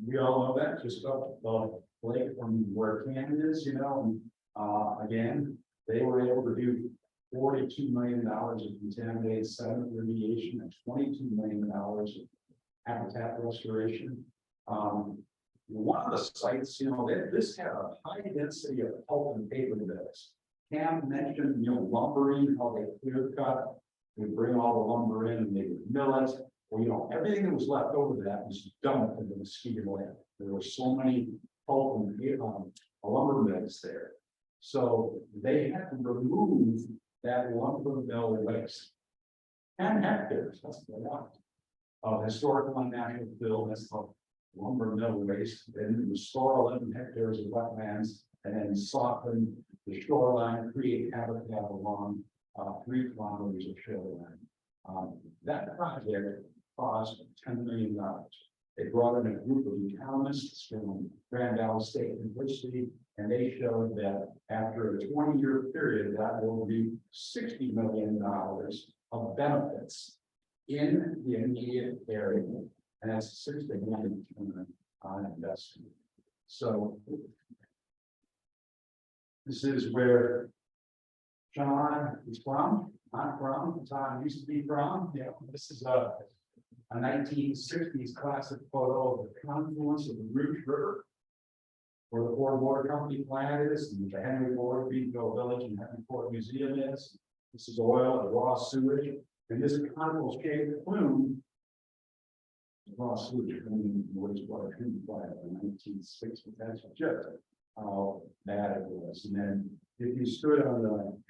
We all know that, just up the lake from where Canada is, you know, and again, they were able to do $42 million of contaminated sediment remediation and $22 million of habitat restoration. One of the sites, you know, this had a high density of pulp and paper mills. Cam mentioned, you know, lumbering, how they clear cut. We bring all the lumber in and they would mill it. Well, you know, everything that was left over that was dumped into the Muskegon Lake. There were so many pulp and lumber mills there. So they had to remove that lumber mill waste. 10 hectares, that's a lot. Of historical and natural fill, that's the lumber mill waste, then restore 11 hectares of wetlands, and then soften the shoreline, create habitat along 3 kilometers of shoreline. That project cost $10 million. They brought in a group of economists from Grand Valley State University, and they showed that after a 20-year period, that will be $60 million of benefits in the immediate area. And that's $60 million on investment. So this is where John is from. I'm from. John used to be from. You know, this is a 1960s classic photo of the confluence of the Rouge River, where the Ford Motor Company plant is, and the Henry Ford Beatville Village and Henry Ford Museum is. This is oil and raw sewage, and this conical shaped plume. Raw sewage coming wastewater treatment plant in 1960. That's just how bad it was. And then if you stood on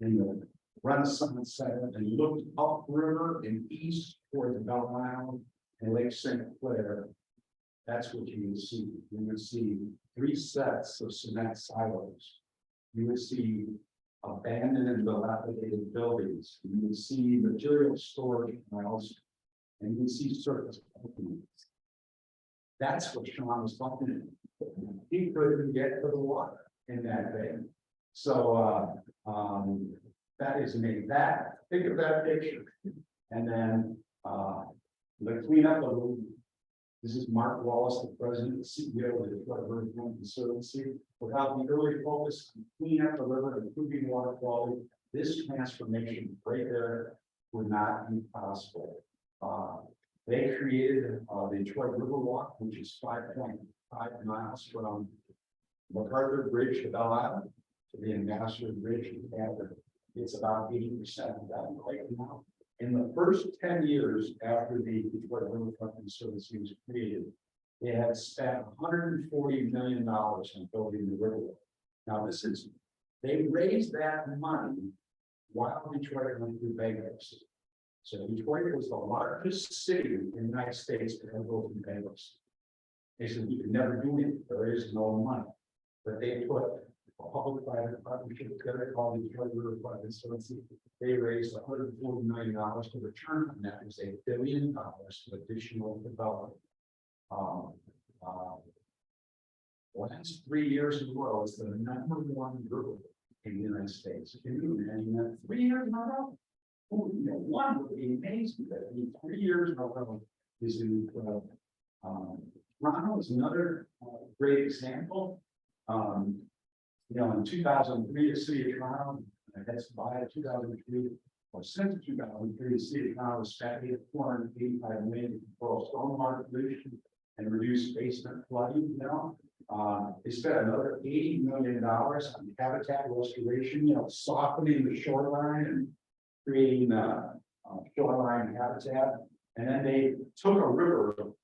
in the Renaissance Center and looked upriver and east toward the Belle Isle and Lake St. Clair, that's what you would see. You would see 3 sets of cement silos. You would see abandoned and dilapidated buildings. You would see material storage piles, and you would see surface openings. That's what Sean was talking about. He couldn't get to the water in that bay. So that is amazing. Think of that picture. And then the cleanup of this is Mark Wallace, the president and CEO of the Riverfront Conservancy. Without the early focus on cleaning up the river and improving water quality, this transformation right there would not be possible. They created the Detroit River Walk, which is 5.5 miles from MacArthur Bridge to Belle Isle to the Ambassador Bridge in Canada. It's about 80% of that right now. In the first 10 years after the Detroit Riverfront Conservancy was created, they had spent $140 million on building the river. Now they raised that money while Detroit went through bankruptcy. So Detroit was the largest city in the United States to ever go through bankruptcy. They said we could never do it, there is no money. But they put a public-private partnership together called the Detroit Riverfront Conservancy. They raised $140 million. The return on that was $1 billion of additional development. Last 3 years in a row, it's the #1 river in the United States. Can you imagine 3 years in a row? One would be amazing, but 3 years in a row is incredible. Toronto is another great example. You know, in 2003, the city of Toronto, that's by 2003, or since 2003, the city of Toronto has spent $485 million to control stormwater pollution and reduce basement flooding. You know, they spent another $80 million on habitat restoration. You know, softening the shoreline and creating shoreline habitat. And then they took a river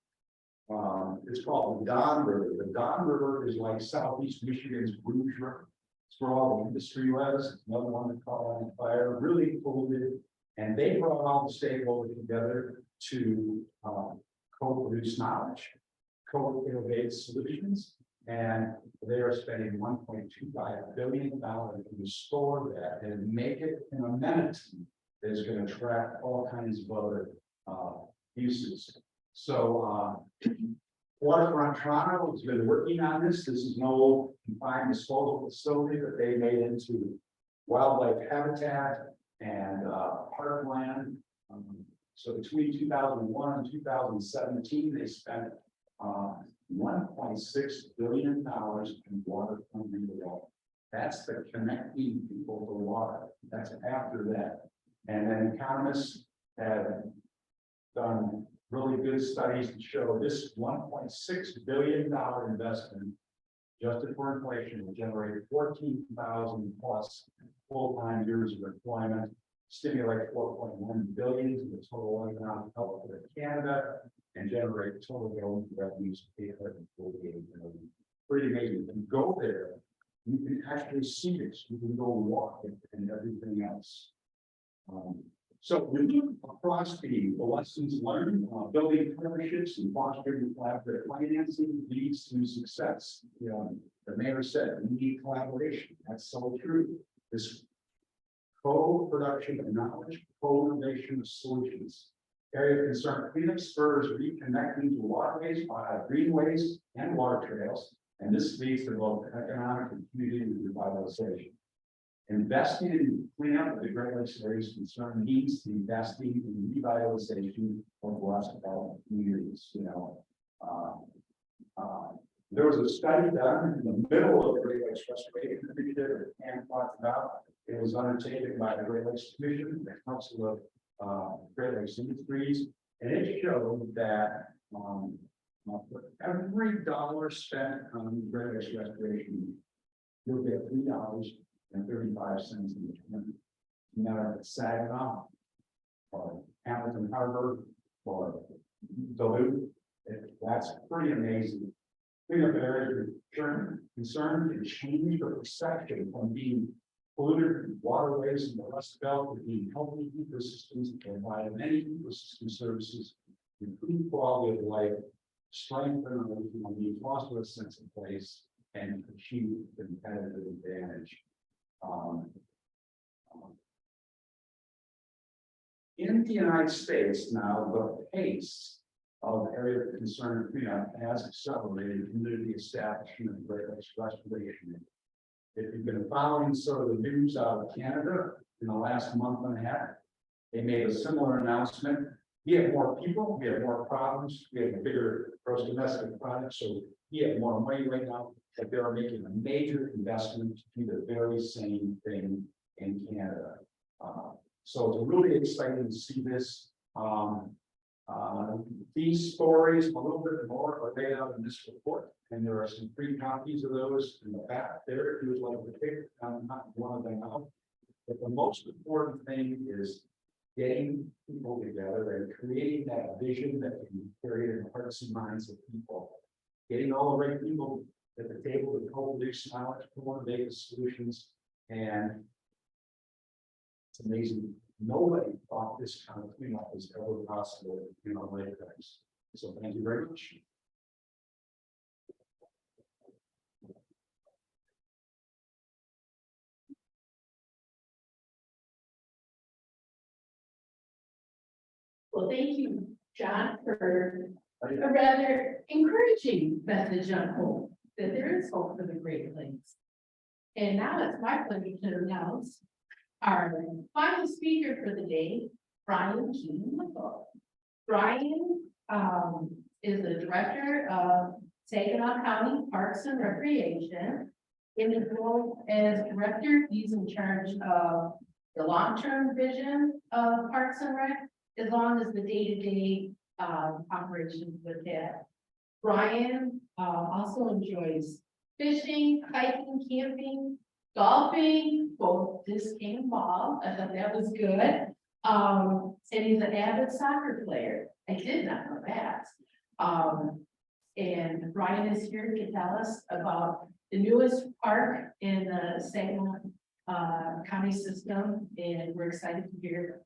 It's called the Don River. The Don River is like southeast Michigan's Rouge River. It's where all the industry was. It's another one that caught on fire, really polluted. And they brought all the stakeholders together to co-produce knowledge, co-innovate solutions. And they are spending $1.25 billion to restore that and make it an amenity that's going to attract all kinds of other uses. So Waterfront Toronto has been working on this. This is an old confined disposal facility that they made into wildlife habitat and parkland. So between 2001 and 2017, they spent $1.6 billion in waterfront redevelopment. That's the connecting people to water. That's after that. And then economists have done really good studies to show this $1.6 billion investment, adjusted for inflation, will generate 14,000 plus full-time years of employment, stimulate 4.1 billion to the total economic output of Canada, and generate total government revenues of 848 million. Pretty amazing. You can go there, you can actually see this, you can go walk it and everything else. So we look across the lessons learned, building partnerships and fostering collaborative financing leads to success. You know, the mayor said we need collaboration. That's so true. This co-production of knowledge, co-innovation of solutions. Area of concern cleanup spurs reconnecting to waterways, greenways, and water trails, and this leads to both economic and community revitalization. Investing in cleanup of the Great Lakes areas of concern means investing in revitalization of West development communities. You know, there was a study done in the middle of the Great Lakes Restoration Initiative that Pam talked about. It was undertaken by the Great Lakes Commission, the Council of Great Lakes Industries, and it showed that for every dollar spent on Great Lakes restoration, you'll get $3.35 in return. No matter if it's Saginaw or Hamilton Harbor or Duluth, that's pretty amazing. Cleanup areas of concern can change the perception from being polluted waterways and the Rust Belt to being healthy ecosystems that provide many ecosystem services, improve quality of life, strengthen our economy, foster a sense of place, and achieve competitive advantage. In the United States now, the pace of area of concern cleanup has accelerated community establishment of Great Lakes restoration. If you've been following sort of the news out of Canada in the last month and a half, they made a similar announcement. We have more people, we have more problems, we have a bigger gross domestic product, so we have more money right now, but they are making a major investment to do the very same thing in Canada. So it's really exciting to see this. These stories, a little bit more, are laid out in this report, and there are some free copies of those in the back there if you would like to pick one of them out. But the most important thing is getting people together and creating that vision that can be carried in the hearts and minds of people. Getting all the right people at the table to co-produce knowledge, co-innovate solutions, and it's amazing. Nobody thought this kind of cleanup was ever possible in our lifetimes. So thank you very much. Well, thank you, John, for a rather encouraging message on hope, that there is hope for the Great Lakes. And now it's my pleasure to announce our final speaker for the day, Brian Keaton. Brian is the director of Saginaw County Parks and Recreation. In his role as director, he's in charge of the long-term vision of Parks and Rec, as long as the day-to-day operations with that. Brian also enjoys fishing, hiking, camping, golfing, both disc and ball. I thought that was good. And he's an avid soccer player. I did not know that. And Brian is here to tell us about the newest park in the Saginaw county system, and we're excited to hear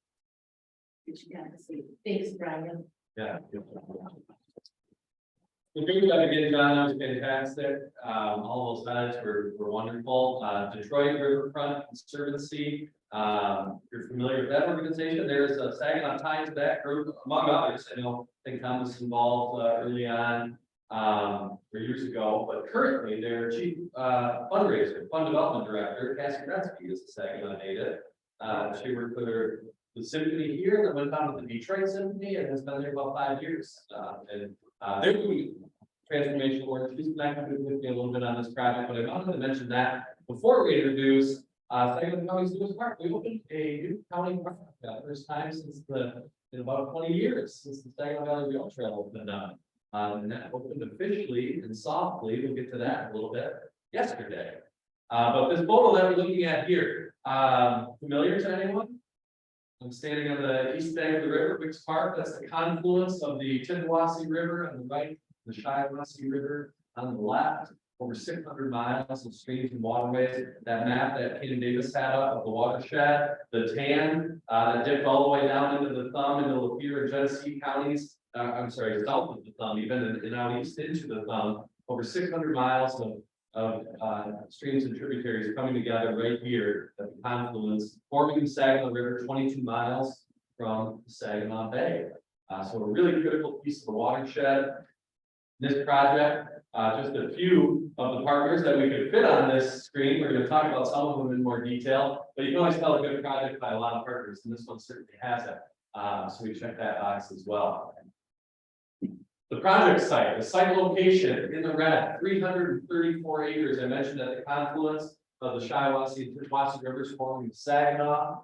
what you got to say. Thanks, Brian. Yeah. The great job again, John, that was fantastic. All those events were wonderful. Detroit Riverfront Conservancy, you're familiar with that organization. There's a Saginaw tie to that group, among others. I know, I think Tom was involved early on, or years ago, but currently their chief fundraiser, fund development director, Cassie Gretzky, is a Saginaw native. She worked with the symphony here, that went on to the Detroit Symphony, and has been there about 5 years. They're doing transformational work. She's connected with me a little bit on this project, but I wanted to mention that before we introduce Saginaw County's newest park. We opened a new county park for the first time since in about 20 years, since the Saginaw Valley Rail Trail has been done. And that opened officially and softly, we'll get to that in a little bit, yesterday. But this photo that we're looking at here, familiar to anyone? I'm standing on the east bank of the river, Wicks Park. That's the confluence of the Tittawassee River on the right, the Shiawassee River on the left. Over 600 miles of streams and waterways. That map that Ken Davis had up of the watershed, the tan that dipped all the way down into the Thumb, into Lapeer and Genesee counties. I'm sorry, south of the Thumb, even and out east into the Thumb. Over 600 miles of streams and tributaries coming together right here at the confluence, forming the Saginaw River 22 miles from Saginaw Bay. So a really critical piece of the watershed. This project, just a few of the partners that we could fit on this screen. We're going to talk about some of them in more detail, but you can always tell a good project by a lot of partners, and this one certainly has it. So we check that box as well. The project site, the site location in the red, 334 acres. I mentioned at the confluence of the Shiawassee and Tittawassee rivers forming the Saginaw.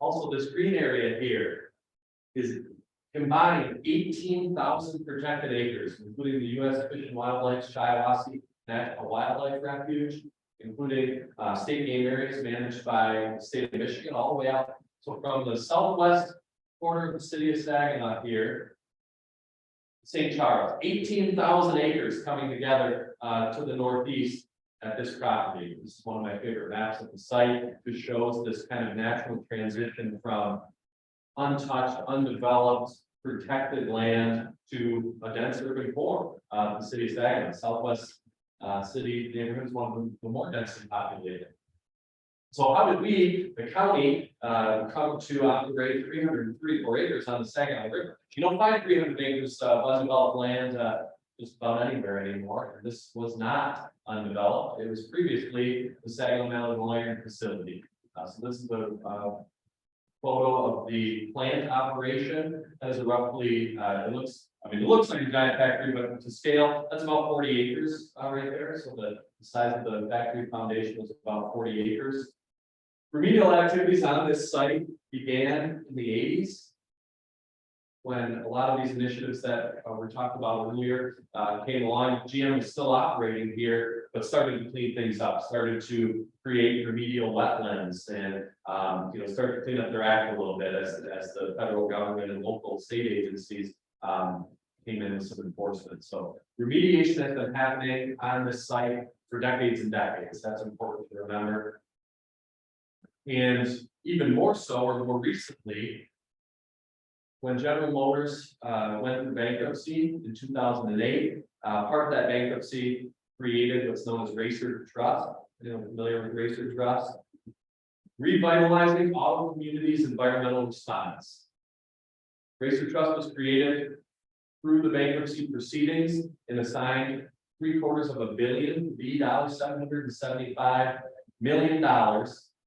Also, this green area here is combined 18,000 protected acres, including the U.S. Fish and Wildlife Shiawassee National Wildlife Refuge, including state game areas managed by the state of Michigan, all the way out. So from the southwest corner of the city of Saginaw here, St. Charles, 18,000 acres coming together to the northeast at this property. This is one of my favorite maps of the site. It shows this kind of natural transition from untouched, undeveloped, protected land to a dense urban core. The city of Saginaw, southwest city neighborhood, is one of the more densely populated. So how did we, the county, come to operate 334 acres on the Saginaw River? You don't find 300 acres of undeveloped land just about anywhere anymore. This was not undeveloped. It was previously the Saginaw Valley Milling Facility. So this is the photo of the plant operation. That is a roughly, it looks like a giant factory, but to scale, that's about 40 acres right there. So the size of the factory foundation was about 40 acres. Remedial activities on this site began in the 80s, when a lot of these initiatives that were talked about earlier came along. GM was still operating here, but started to clean things up, started to create remedial wetlands, and started to clean up their act a little bit as the federal government and local state agencies came in with some enforcement. So remediation has been happening on this site for decades and decades. That's important to remember. And even more so, or more recently, when General Motors went through bankruptcy in 2008, part of that bankruptcy created what's known as Racer Trust. Familiar with Racer Trust? Revitalizing auto communities' environmental response. Racer Trust was created through the bankruptcy proceedings and assigned $775 million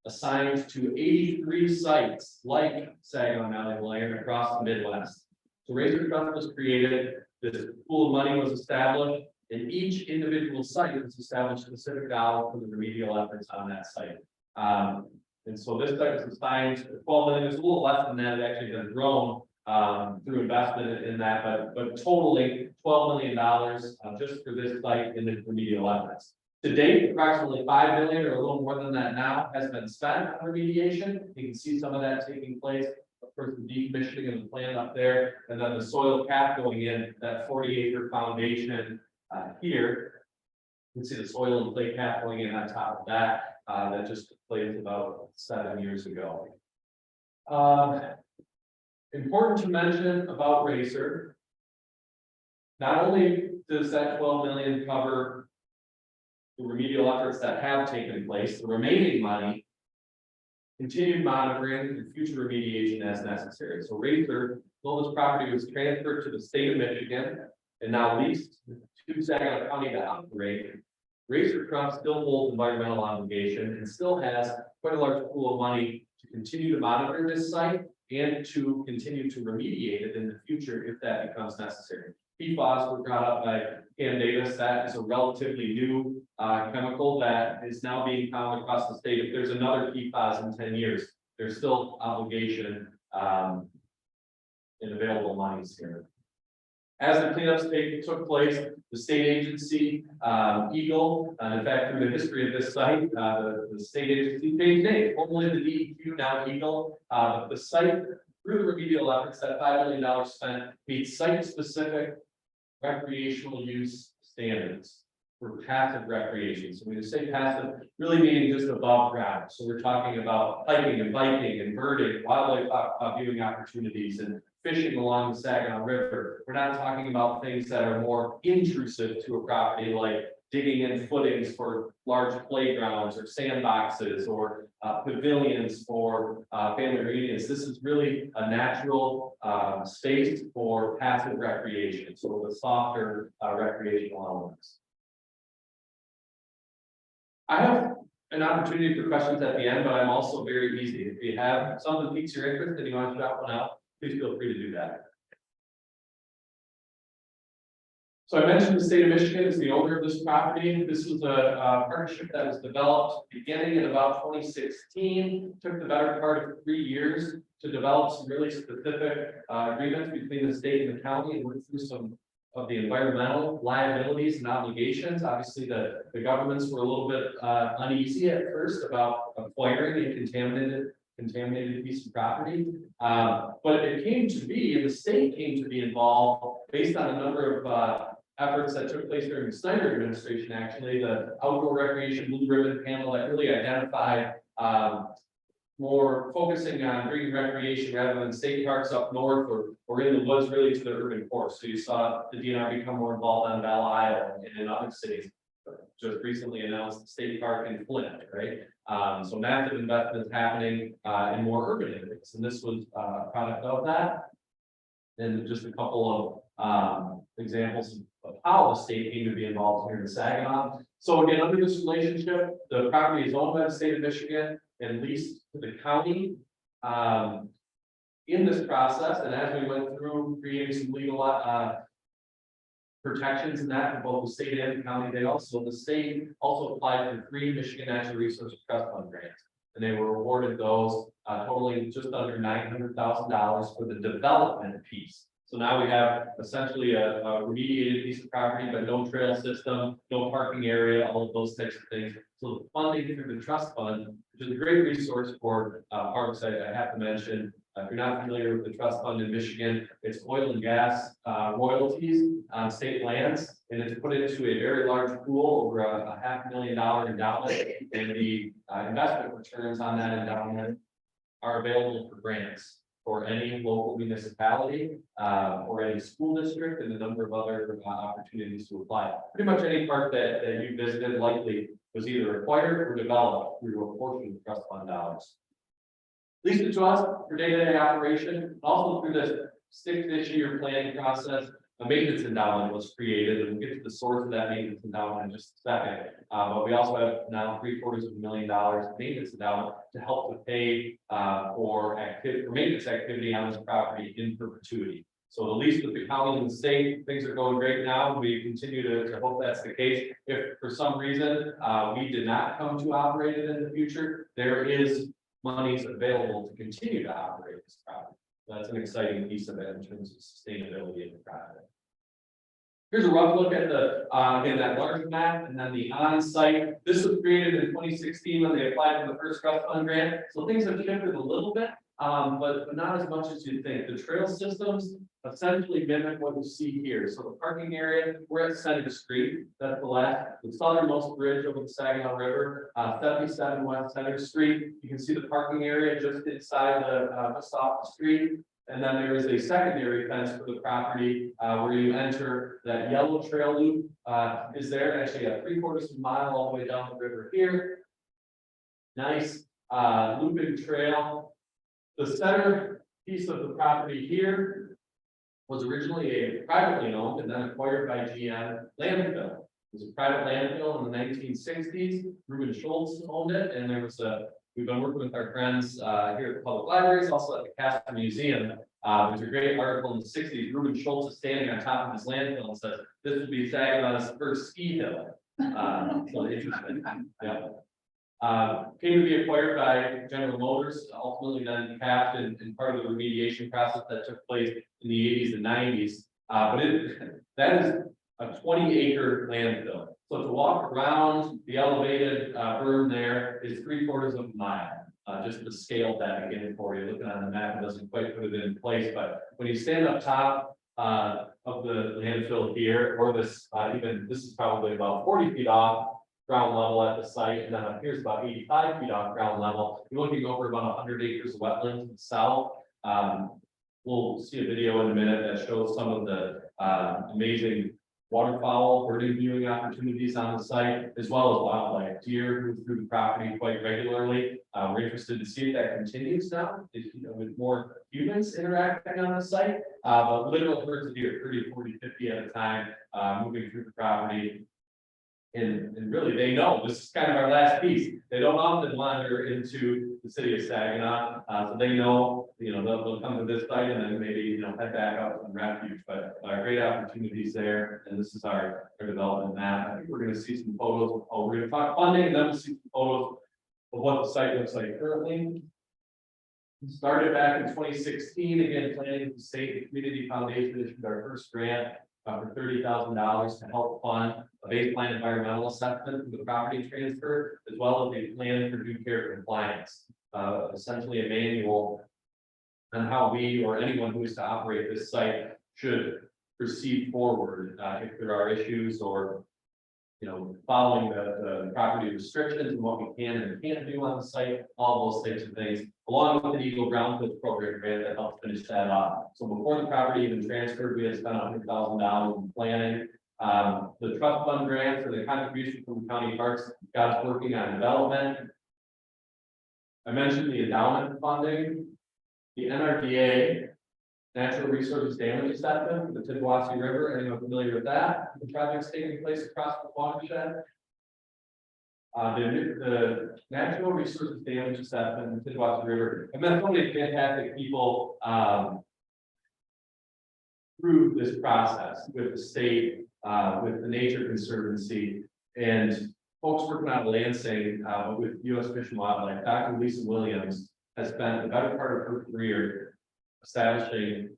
assigned to 83 sites like Saginaw Valley Milling across the Midwest. So Racer Trust was created, this pool of money was established, and each individual site was established specific dollar for the remedial efforts on that site. And so this site was assigned 12 million, it's a little less than that, it actually has grown through investment in that, but totaling $12 million just for this site in the remedial efforts. To date, approximately $5 million or a little more than that now has been spent on remediation. You can see some of that taking place course, the decommissioning of the plant up there, and then the soil cap going in, that 40-acre foundation here. You can see the soil and clay cap going in on top of that, that just took place about 7 years ago. Important to mention about Racer. Not only does that 12 million cover the remedial efforts that have taken place, the remaining money, continued monitoring and future remediation as necessary. So Racer, though this property was transferred to the state of Michigan and now leased to Saginaw County to operate, Riverfront still holds environmental obligation and still has quite a large pool of money to continue to monitor this site and to continue to remediate it in the future if that becomes necessary. PFAS were brought up by Cam Davis. That is a relatively new chemical that is now being found across the state. If there's another PFAS in 10 years, there's still obligation in available monies here. As the cleanups took place, the state agency, Eagle, in fact, through the history of this site, the state agency changed name, formerly the DEQ, now Eagle. But the site, through the remedial efforts, that $5 million spent, meets site-specific recreational use standards for passive recreation. So when you say passive, really meaning just above ground. So we're talking about hiking and biking and birding, wildlife viewing opportunities, and fishing along the Saginaw River. We're not talking about things that are more intrusive to a property, like digging in footings for large playgrounds or sandboxes or pavilions for family reunions. This is really a natural space for passive recreation, so the softer recreational elements. I have an opportunity for questions at the end, but I'm also very easy. If you have something that piques your interest and you want to drop one out, please feel free to do that. So I mentioned the state of Michigan is the owner of this property. This was a partnership that was developed beginning in about 2016. Took the better part of 3 years to develop some really specific agreements between the state and the county and work through some of the environmental liabilities and obligations. Obviously, the governments were a little bit uneasy at first about acquiring a contaminated piece of property. But it came to be, and the state came to be involved based on a number of efforts that took place during the Snyder administration, actually, the outdoor recreation blue ribbon panel that really identified more focusing on bringing recreation rather than state parks up north or in the woods really to the urban core. So you saw the DNR become more involved on Belle Isle and in other cities. Just recently announced the state park in Flint, right? So massive investments happening in more urban areas, and this was a product of that. And just a couple of examples of how the state came to be involved here in Saginaw. So again, under this relationship, the property is owned by the state of Michigan and leased to the county. In this process, and as we went through creating some legal protections and that for both the state and the county, the state also applied for 3 Michigan Natural Resources Trust Fund grants. And they were awarded those totaling just under $900,000 for the development piece. So now we have essentially a remediated piece of property, but no trail system, no parking area, all of those types of things. So the funding through the trust fund, which is a great resource for parks, I have to mention. If you're not familiar with the trust fund in Michigan, it's oil and gas royalties on state lands, and it's put into a very large pool over a $500,000 endowment, and the investment returns on that endowment are available for grants for any local municipality or any school district, and a number of other opportunities to apply. Pretty much any park that you visited likely was either acquired or developed through a portion of trust fund dollars. Leased it to us for day-to-day operation, also through this 6-ish-year planning process. A maintenance endowment was created, and we'll get to the source of that maintenance endowment in just a second. But we also have now $750,000 maintenance endowment to help to pay for maintenance activity on this property in perpetuity. So the lease with the county and the state, things are going great now. We continue to hope that's the case. If for some reason we did not come to operate it in the future, there is monies available to continue to operate this property. That's an exciting piece of it in terms of sustainability of the project. Here's a rough look at the again, that large map, and then the on-site. This was created in 2016 when they applied for the first trust fund grant. So things have shifted a little bit. but not as much as you'd think. The trail systems essentially mimic what you see here. So the parking area, we're at Center Street. That's the southernmost bridge over the Saginaw River, 77 West Center Street. You can see the parking area just inside just off the street. And then there is a secondary fence for the property, where you enter that yellow trail loop, is there actually a 3/4 of a mile all the way down the river here. Nice, looping trail. The center piece of the property here was originally a privately owned and then acquired by GM landfill. It was a private landfill in the 1960s. Reuben Schultz owned it, and we've been working with our friends here at the public libraries, also at the Casper Museum. There's a great article in the 60s. Reuben Schultz is standing on top of his landfill and says, "This will be Saginaw's first ski hill." So interesting. Yeah. Came to be acquired by General Motors, ultimately then capped in part of the remediation process that took place in the 80s and 90s. But that is a 20-acre landfill. So to walk around the elevated berm there is 3/4 of a mile. Just to scale that again for you, looking on the map, it doesn't quite put it in place, but when you stand up top of the landfill here, or this is probably about 40 feet off ground level at the site, and then up here's about 85 feet off ground level. You're looking over about 100 acres of wetlands in the south. We'll see a video in a minute that shows some of the amazing waterfowl birding viewing opportunities on the site, as well as wildlife. Deer move through the property quite regularly. We're interested to see if that continues now, with more humans interacting on the site. But literal herds of deer, 30, 40, 50 at a time, moving through the property. And really, they know this is kind of our last piece. They don't often wander into the city of Saginaw, so they know, they'll come to this site and then maybe, head back out and refuge. But great opportunities there, and this is our development map. I think we're going to see some photos. We're going to talk funding, and then we'll see some photos of what the site looks like currently. Started back in 2016, again, planning with the state and community foundation issued our first grant for $30,000 to help fund a baseline environmental assessment for the property transfer, as well as a plan for due care compliance. Essentially a manual on how we or anyone who is to operate this site should proceed forward if there are issues, or following the property restrictions and what we can and can't do on the site, all those types of things, along with the Eagle Brownfield program grant that helps finish that off. So before the property even transferred, we had spent $100,000 in planning. The trust fund grant for the contribution from the county parks, God's working on development. I mentioned the endowment funding, the NRDA, Natural Resources Damage Assessment, the Headwaters River. Anyone familiar with that? The project's taking place across the watershed. The Natural Resources Damage Assessment, the Headwaters River. I met so many fantastic people through this process with the state, with the Nature Conservancy, and folks working out of Lansing with U.S. Fish and Wildlife. Dr. Lisa Williams has spent the better part of her career establishing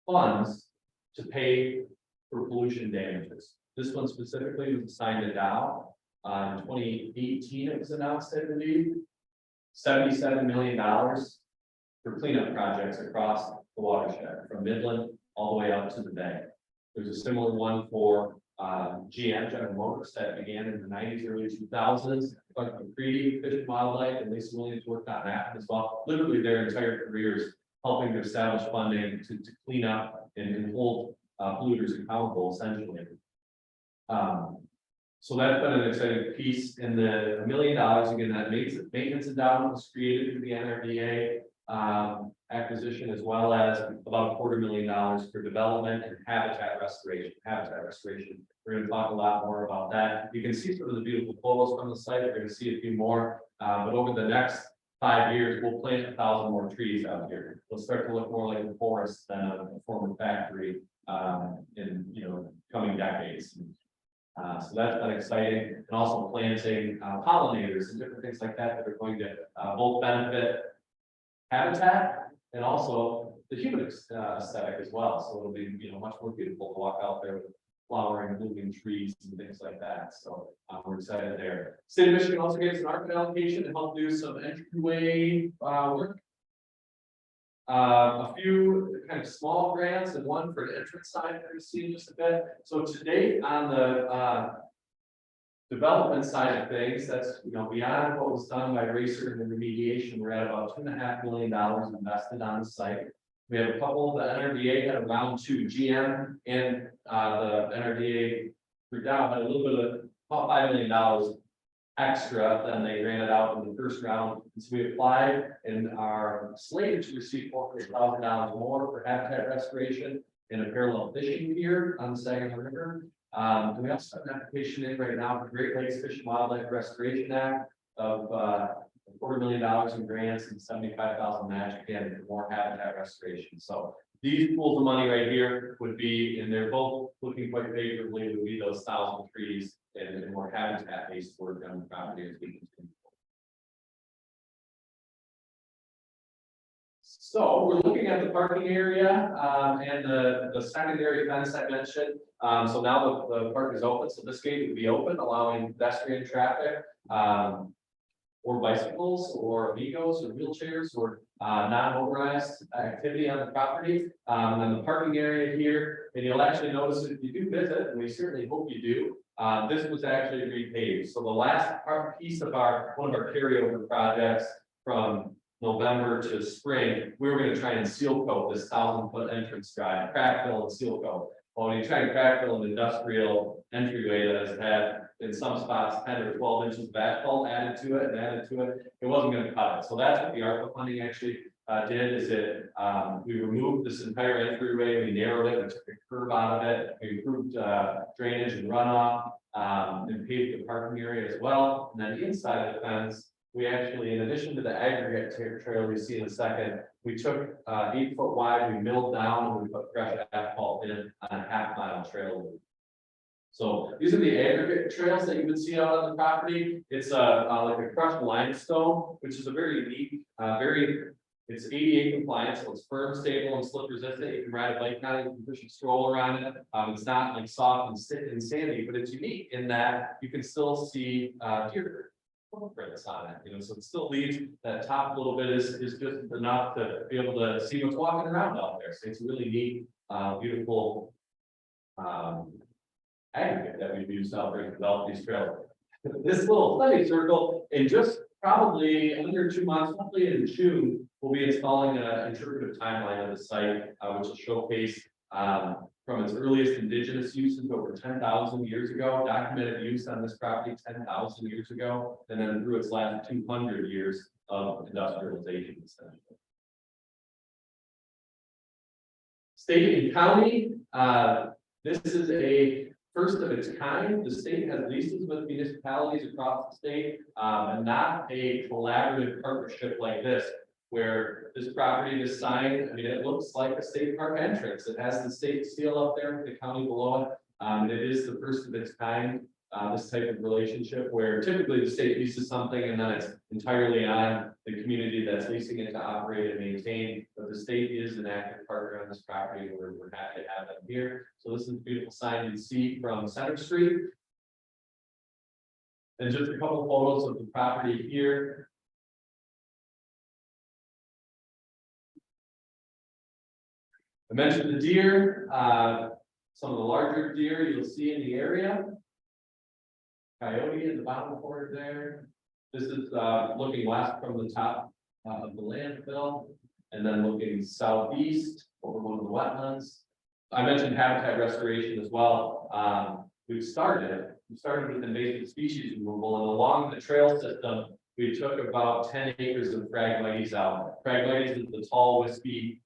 funds to pay for pollution damages. This one specifically was assigned to Dow. In 2018, it was announced, I believe, $77 million for cleanup projects across the watershed, from Midland all the way up to the bay. There's a similar one for GM, General Motors, that began in the 90s, early 2000s. Dr. McCready, Fish and Wildlife, and Lisa Williams worked on that as well. Literally their entire careers helping to establish funding to clean up and hold polluters accountable, essentially. So that's been an exciting piece. In the $1 million, again, that maintenance endowment was created through the NRDA acquisition, as well as about $250,000 for development and habitat restoration. We're going to talk a lot more about that. You can see some of the beautiful photos from the site. We're going to see a few more, but over the next 5 years, we'll plant 1,000 more trees out here. It'll start to look more like a forest than a former factory in coming decades. So that's been exciting, and also planting pollinators and different things like that are going to both benefit habitat and also the human aesthetic as well. So it'll be much more beautiful to walk out there with flowering, blooming trees and things like that. So we're excited there. State of Michigan also gave us an ARPA allocation to help do some entryway work. A few kind of small grants and one for the entrance sign that we see in just a bit. So to date on the development side of things, that's beyond what was done by Racer and the remediation. We're at about $2.5 million invested on the site. We have a couple, the NRDA had a round 2 GM and the NRDA through down had a little bit of about $5 million extra than they ran it out in the first round. And so we applied and are slated to receive $400,000 more for habitat restoration and a parallel fishing pier on the Saginaw River. And we also have an application in right now for Great Lakes Fish and Wildlife Restoration Act of $250,000 in grants and $75,000 match again for more habitat restoration. So these pools of money right here would be, and they're both looking quite favorably, would be those 1,000 trees and more habitat based work on the property as we continue. So we're looking at the parking area and the secondary fence I mentioned. So now the park is open, so this gate would be open, allowing pedestrian traffic or bicycles or amigos or wheelchairs or non-motorized activity on the property. And then the parking area here, and you'll actually notice if you do visit, and we certainly hope you do, this was actually repaved. So the last piece of one of our carryover projects from November to spring, we were going to try and seal coat this 1,000-foot entrance drive, crack fill and seal coat. Well, when you try and crack fill an industrial entryway that has had in some spots 10 or 12 inches of asphalt added to it, it wasn't going to cut it. So that's what the ARPA funding actually did, is it we removed this entire entryway, we narrowed it, we took a curb out of it, we improved drainage and runoff, and paved the parking area as well. And then inside the fence, we actually, in addition to the aggregate trail we see in a second, we took 8 foot wide, we milled down, and we put fresh asphalt in on a half-mile trail loop. So these are the aggregate trails that you would see out on the property. It's like a crushed limestone, which is a very neat, it's ADA compliant, so it's firm, stable, and slip resistant. You can ride a bike on it, you can push a stroller on it. It's not like soft and sandy, but it's unique in that you can still see deer footprints on it, so it still leaves that top little bit is just enough to be able to see what's walking around out there. So it's a really neat, beautiful aggregate that we've used out there to develop these trails. This little study circle, in just probably under 2 months, hopefully in June, we'll be installing an interpretive timeline of the site, which will showcase from its earliest indigenous uses over 10,000 years ago, documented use on this property 10,000 years ago, and then through its last 200 years of industrialization, essentially. State and county, this is a first of its kind. The state has leases with municipalities across the state, and not a collaborative partnership like this, where this property is signed. I mean, it looks like a state park entrance. It has the state seal up there with the county below it. And it is the first of its kind, this type of relationship where typically the state leases something and then it's entirely on the community that's leasing it to operate and maintain. But the state is an active partner on this property. We're happy to have them here. So this is a beautiful sign you see from Center Street. And just a couple photos of the property here. I mentioned the deer, some of the larger deer you'll see in the area. Coyote in the bottom corner there. This is looking west from the top of the landfill, and then looking southeast over one of the wetlands. I mentioned habitat restoration as well. We started with invasive species removal, and along the trail system, we took about 10 acres of Phragmites out. Phragmites is the tall, wispy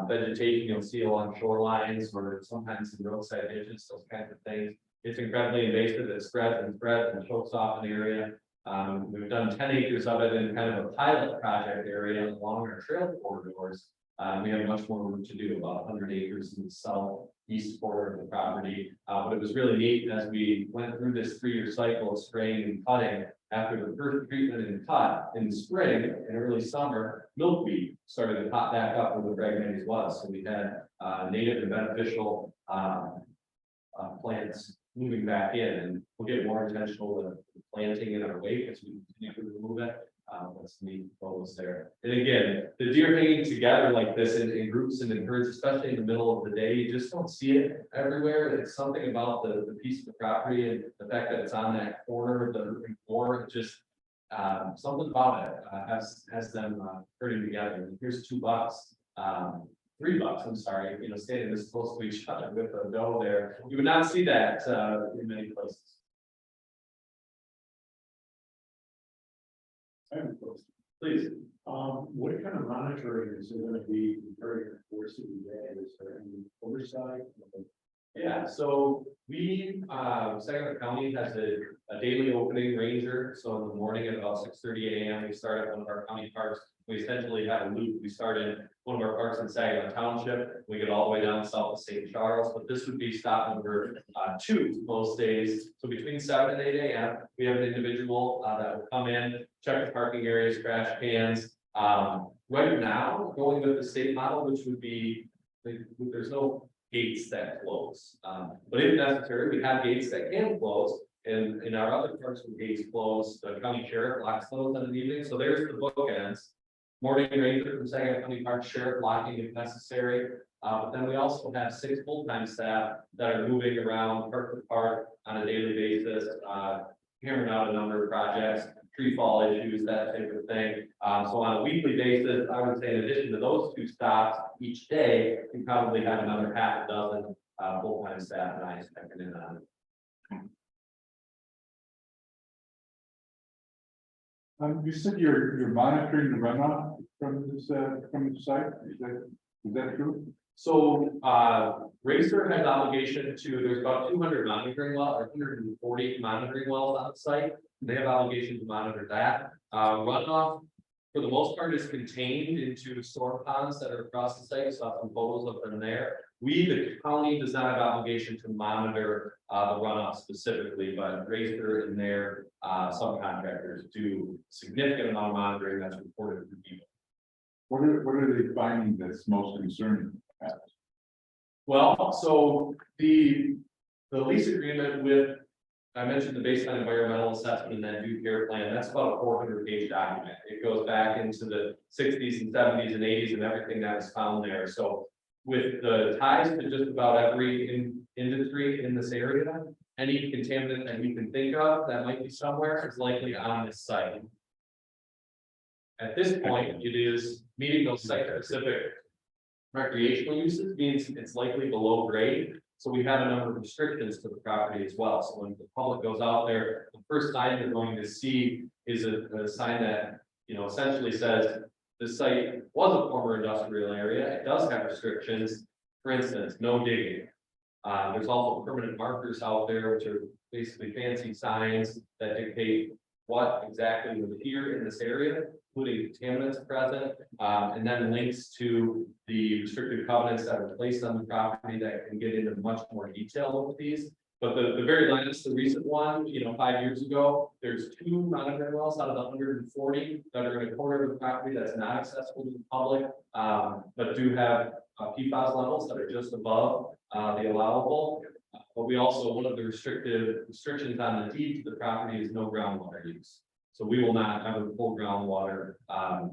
vegetation you'll see along shorelines or sometimes in roadside ditches, those kinds of things. It's incredibly invasive. It spreads and chokes off an area. We've done 10 acres of it in kind of a pilot project area along our trail corridors. We have much more work to do, about 100 acres in the southeast corner of the property. But it was really neat as we went through this 3-year cycle of spraying and cutting. After the first treatment and cut in the spring and early summer, milkweed started to pop back up where the Phragmites was. So we had native and beneficial plants moving back in, and we'll get more intentional with planting in our wake as we continue to remove it. What's neat photos there. And again, the deer hanging together like this in groups and in herds, especially in the middle of the day, you just don't see it everywhere. It's something about the piece of the property and the fact that it's on that corner of the urban core, just something about it has them herding together. And here's $2, $3, I'm sorry, you know, standing this close to each other with a doe there. You would not see that in many places. I have a question. Please. What kind of monitoring is there gonna be during the course of the day? Is there any oversight? Yeah, so we, Saginaw County has a daily opening ranger. So in the morning at about 6:30 a.m., we start at one of our county parks. We essentially have a loop. We start in one of our parks in Saginaw Township. We get all the way down south of St. Charles, but this would be stop number 2 most days. So between 7 and 8 a.m., we have an individual that will come in, check the parking areas, trash cans. Right now, going with the state model, which would be, there's no gates that close. But if necessary, we have gates that can close. And in our other parks, when gates close, the county sheriff locks those in the evening. So there's the bookends. Morning ranger from Saginaw County Park Sheriff locking if necessary. But then we also have 6 full-time staff that are moving around park to park on a daily basis, hammering out a number of projects, tree fall issues, that type of thing. So on a weekly basis, I would say in addition to those 2 stops each day, we probably have another half a dozen full-time staff and I expect in on it. You said you're monitoring the runoff from the site, is that true? So, Racer has obligation to, there's about 200 monitoring wells, or 140 monitoring wells on the site. They have obligation to monitor that. Runoff, for the most part, is contained into storm ponds that are across the site. So I have some photos of them there. We, the county, does not have obligation to monitor the runoff specifically, but Racer and their subcontractors do significant amount of monitoring that's reported to people. What are they finding that's most concerning? Well, so the lease agreement with, I mentioned the baseline environmental assessment and then due care plan, that's about a 400-page document. It goes back into the 60s and 70s and 80s and everything that is found there. So with the ties to just about every industry in this area, any contaminant that you can think of that might be somewhere is likely on this site. At this point, it is meeting those site-specific recreational uses, means it's likely below grade. So we have a number of restrictions to the property as well. So when the public goes out there, the first sign they're going to see is a sign that, you know, essentially says the site was a former industrial area. It does have restrictions. For instance, no digging. There's also permanent markers out there, which are basically fancy signs that dictate what exactly was here in this area, including contaminants present, and then links to the restricted covenants that are placed on the property that can get into much more detail with these. But the very last, the recent one, you know, 5 years ago, there's 2 monitoring wells out of the 140 that are in a corner of the property that's not accessible to the public, but do have PFAS levels that are just above the allowable. But we also, one of the restrictions on the deed to the property is no groundwater use. So we will not have a full groundwater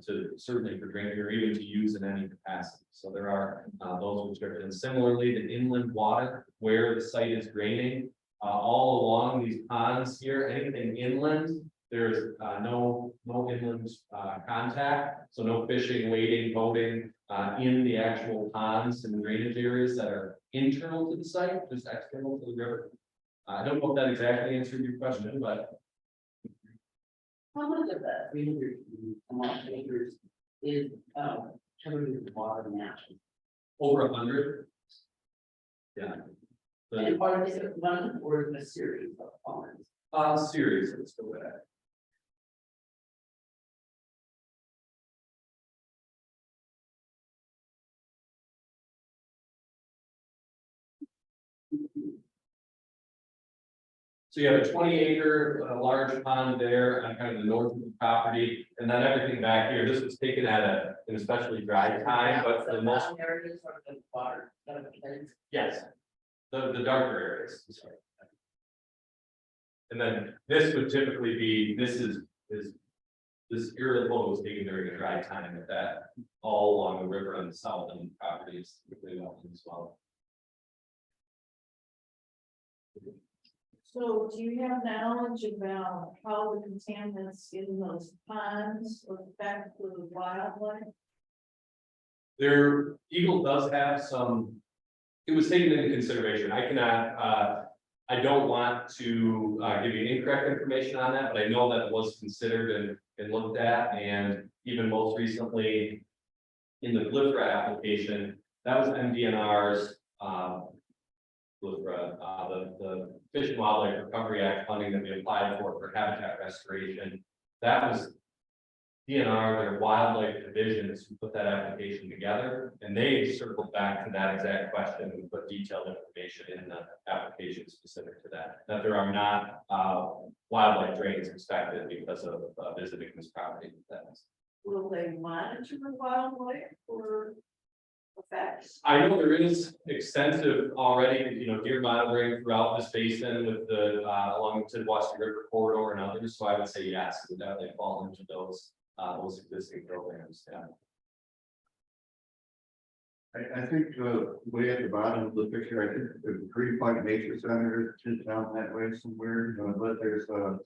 to certainly for drinking or even to use in any capacity. So there are those restrictions. Similarly, the inland water where the site is draining all along these ponds here, anything inland, there's no inland contact. So no fishing, wading, boating in the actual ponds and drainage areas that are internal to the site, just external to the river. I don't know if that exactly answered your question, but How much of that 300 acres is covered in water now? over 100. Yeah. And part of it is one or a series of ponds? Series, let's go back. So you have a 20-acre large pond there on kind of the north of the property, and then everything back here. This was taken at an especially dry time, but for the most, Areas or the water. yes. The darker areas, sorry. And then this would typically be, this area was taken during a dry time at that, all along the river on the south end properties, typically open as well. So do you have knowledge about how the contaminants in those ponds affect the wildlife? Their Eagle does have some, it was taken into consideration. I cannot, I don't want to give you incorrect information on that, but I know that it was considered and looked at, and even most recently in the Glyphra application, that was MDNR's Glyphra, the Fish and Wildlife Recovery Act funding that we applied for habitat restoration. That was DNR, their wildlife divisions who put that application together, and they circled back to that exact question and put detailed information in the application specific to that. That there are not wildlife drains expected because of visiting this property. Will they monitor the wildlife for effects? I know there is extensive already, deer monitoring throughout this basin with the along the Western River corridor and others. So I would say yes, it would definitely fall into those existing programs. Yeah. I think way at the bottom of the picture, I think the Green Point Nature Center is down that way somewhere, but there's a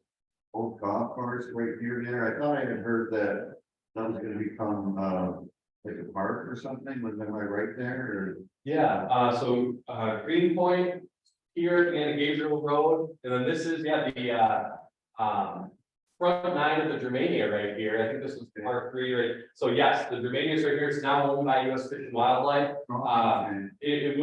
old golf course right here there. I thought I had heard that that was gonna become like a park or something. Was am I right there? Or? Yeah, so Green Point here and Gabriel Road, and then this is the front nine of the Germania right here. I think this was part 3, right? So yes, the Germania is right here. It's now owned by U.S. Fish and Wildlife. It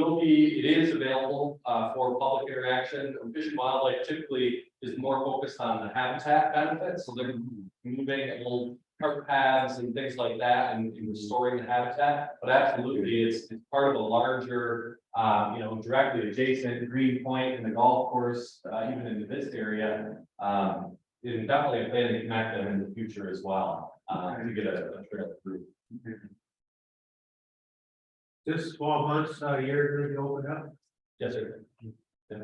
is available for public interaction. Fish and Wildlife typically is more focused on the habitat benefits, so they're moving little cart paths and things like that and restoring the habitat. But absolutely, it's part of a larger, directly adjacent Green Point and the golf course, even into this area. It's definitely a plan to connect them in the future as well, to get a trail through. This 12 months, a year, to open up. Yes, sir. Yeah.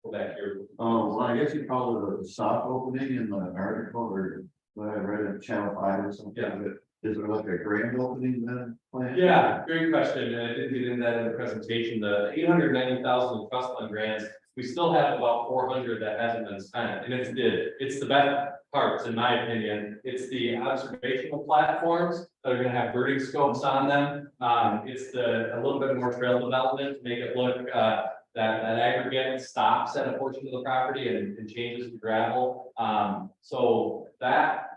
Go back here. Oh, well, I guess you call it a soft opening in the article, or what I read in Channel 5 or something. Yeah. Is there like a grand opening then? Plan? Yeah, great question. And I didn't get into that in the presentation. The 890,000 trust fund grants, we still have about 400 that hasn't been spent, and it's the best parts, in my opinion. It's the observational platforms that are going to have birding scopes on them. It's a little bit more trail development to make it look that aggregate stops at a portion of the property and changes to gravel. So that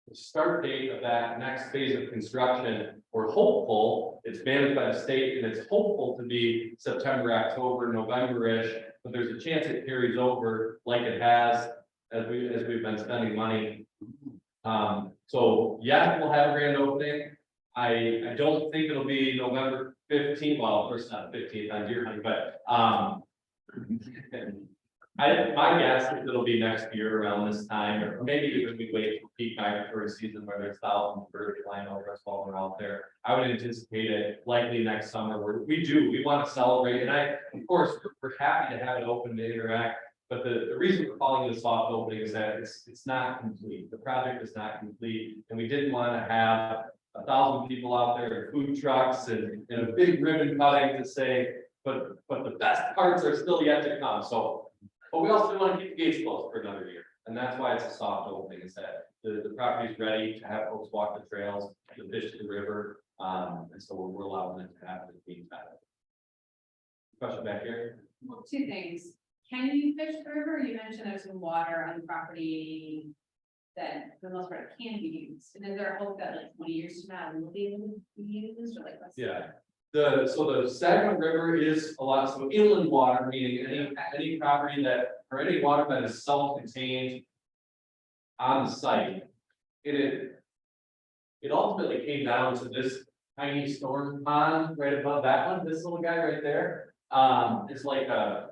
the start date of that next phase of construction, we're hopeful, it's managed by the state, and it's hopeful to be September, October, November-ish, but there's a chance it carries over like it has as we've been spending money. So yeah, we'll have a grand opening. I don't think it'll be November 15th. Well, of course not 15th on deer hunting, but my guess is it'll be next year around this time, or maybe even we wait for peak migratory season where there's thousands of birds flying over us while we're out there. I would anticipate it likely next summer where we want to celebrate, and of course we're happy to have it open to interact. But the reason we're calling it a soft opening is that it's not complete. The project is not complete, and we didn't want to have 1,000 people out there in food trucks and a big ribbon cutting to say, but the best parts are still yet to come. So. But we also want to keep the gates closed for another year, and that's why it's a soft opening. Is that the property is ready to have folks walk the trails, to fish to the river, and so we're allowing them to have it in the meantime. Question back here. Well, 2 things. Can you fish the river? You mentioned there's some water on the property that for the most part can be used. And is there a hope that like 20 years from now it will be able to be used, or like? Yeah. So the Saginaw River is a lot, so inland water, meaning any property or any water that is self-contained on the site. It ultimately came down to this tiny storm pond right above that one, this little guy right there. It's like a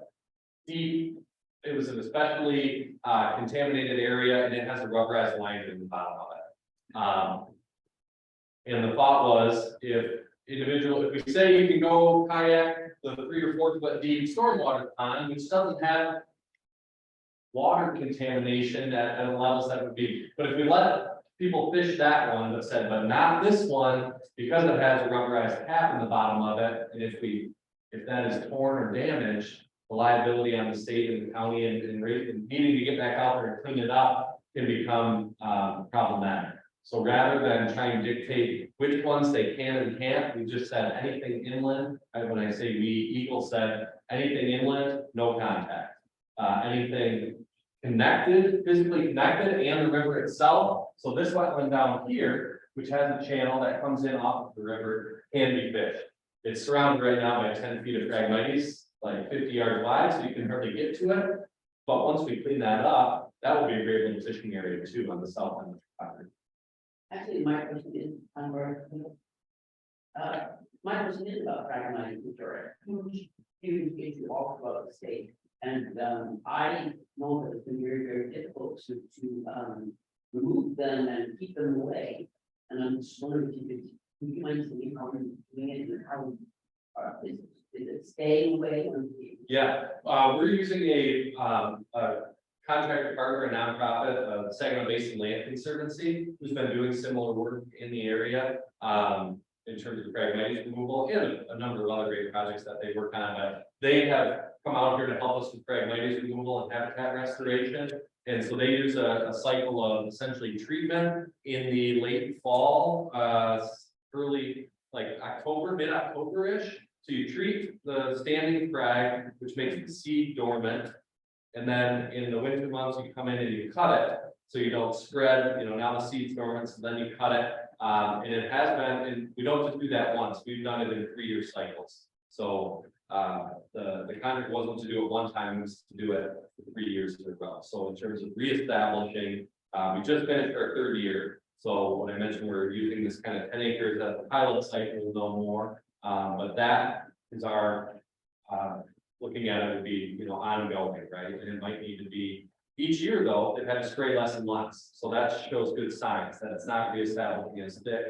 deep, it was an especially contaminated area, and it has a rubberized lining in the bottom of it. And the thought was, if individual, if we say you can go kayak the 3 or 4 foot deep stormwater pond, which doesn't have water contamination at levels that would be, but if we let people fish that one, but said, but not this one, because it has a rubberized cap in the bottom of it, and if that is torn or damaged, the liability on the state and the county and needing to get back out there and clean it up can become problematic. So rather than trying to dictate which ones they can and can't, we just said anything inland, and when I say we, Eagle said, anything inland, no contact. Anything connected, physically connected, and the river itself. So this wetland down here, which has a channel that comes in off of the river, can be fished. It's surrounded right now by 10 feet of phragmites, like 50 yards wide, so you can hardly get to it. But once we clean that up, that will be a great little fishing area too on the south end of the property. Actually, my question is, my question is about fragmented inventory. You talk about the state, and I know that it's been very, very difficult to remove them and keep them away. And I'm just wondering if you mind telling me how you're doing it and how is it staying away? Yeah, we're using a contractor partner, a nonprofit, Saginaw Basin Land Conservancy, who's been doing similar work in the area. In terms of phragmites removal and a number of other great projects that they work on, but they have come out here to help us with phragmites removal and habitat restoration. And so they use a cycle of essentially treatment in the late fall, early like October, mid-October-ish. So you treat the standing frag, which makes the seed dormant. And then in the winter months, you come in and you cut it. So you don't spread, now the seed's dormant, so then you cut it. And it has been, and we don't just do that once, we've done it in 3-year cycles. So the contract wasn't to do it one time, it was to do it for 3 years in a row. So in terms of reestablishing, we just finished our 3rd year. So when I mentioned we're using this kind of 10 acres at the pilot site, we'll know more. But that is our looking at it would be ongoing, right? And it might need to be each year though, they've had to spray less and less. So that shows good signs that it's not reestablishing as thick,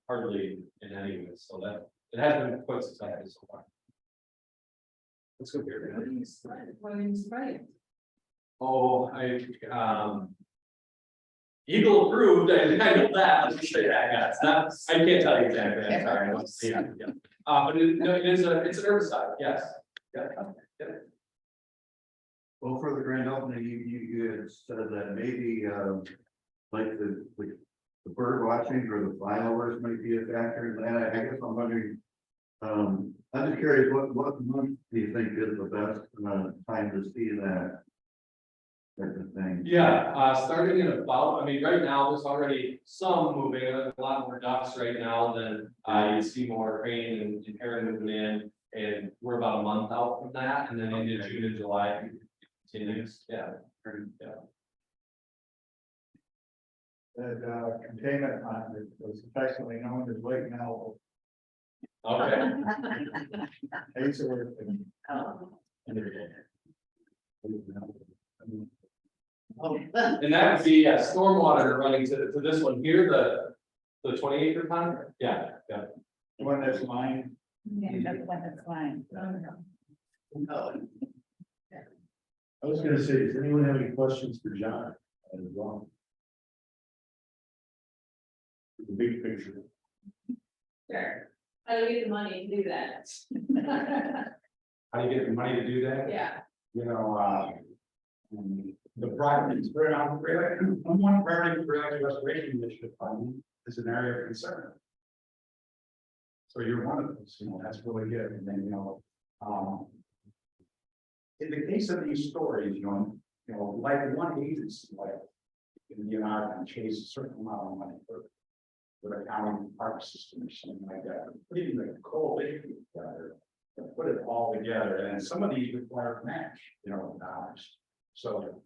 hardly in any way. So that it has been quite successful so far. Let's go here. What do you spray? Oh, Eagle approved, I know that, let's just say that, yeah, it's not, I can't tell you exactly, I'm sorry. I wasn't seeing it, yeah. But it's an herbicide, yes. Yeah. Well, for the grand opening, you had said that maybe, like the bird watching or the flyovers might be a factor in that. I guess I'm wondering, I'm just curious, what month do you think is the best time to see that type of thing? Yeah, starting in about, right now, there's already some moving, there's a lot more ducks right now than you see more crane and heron moving in. And we're about a month out from that, and then into June and July continues, yeah. That containment pond was affectionately known as Lechel. Okay. I used to work in. And that would be stormwater running to this one here, the 20-acre pond, yeah. The one that's mine. Yeah, that's the one that's fine. I was gonna say, does anyone have any questions for John as well? The big picture. Sure. How do you get the money to do that? How do you get the money to do that? Yeah. The project is very on one very restoration initiative fund is an area of concern. So you're one of those, that's really good. And then, in the case of these stories, like one agency, like, and chase a certain amount of money for a county park system or something like that, putting the coalition together, and put it all together, and some of these require match, dollars. So,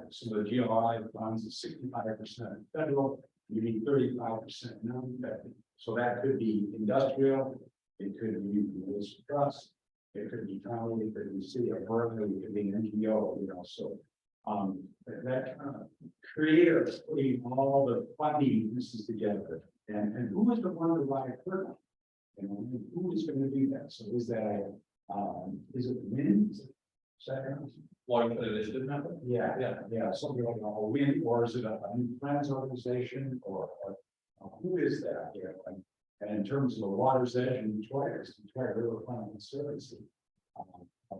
some of the GLI funds is 65% federal, you need 35% non-federal. So that could be industrial, it could be municipal trust, it could be county, it could be city of Berkeley, it could be an NGO, so. That kind of creative putting all the funding pieces together. And who is the one to write it? And who is gonna do that? So is that, is it wind? Second? Water initiative number? Yeah, something like a wind, or is it a new friends organization, or who is that? Yeah, and in terms of the water's edge and Detroit Riverfront Conservancy.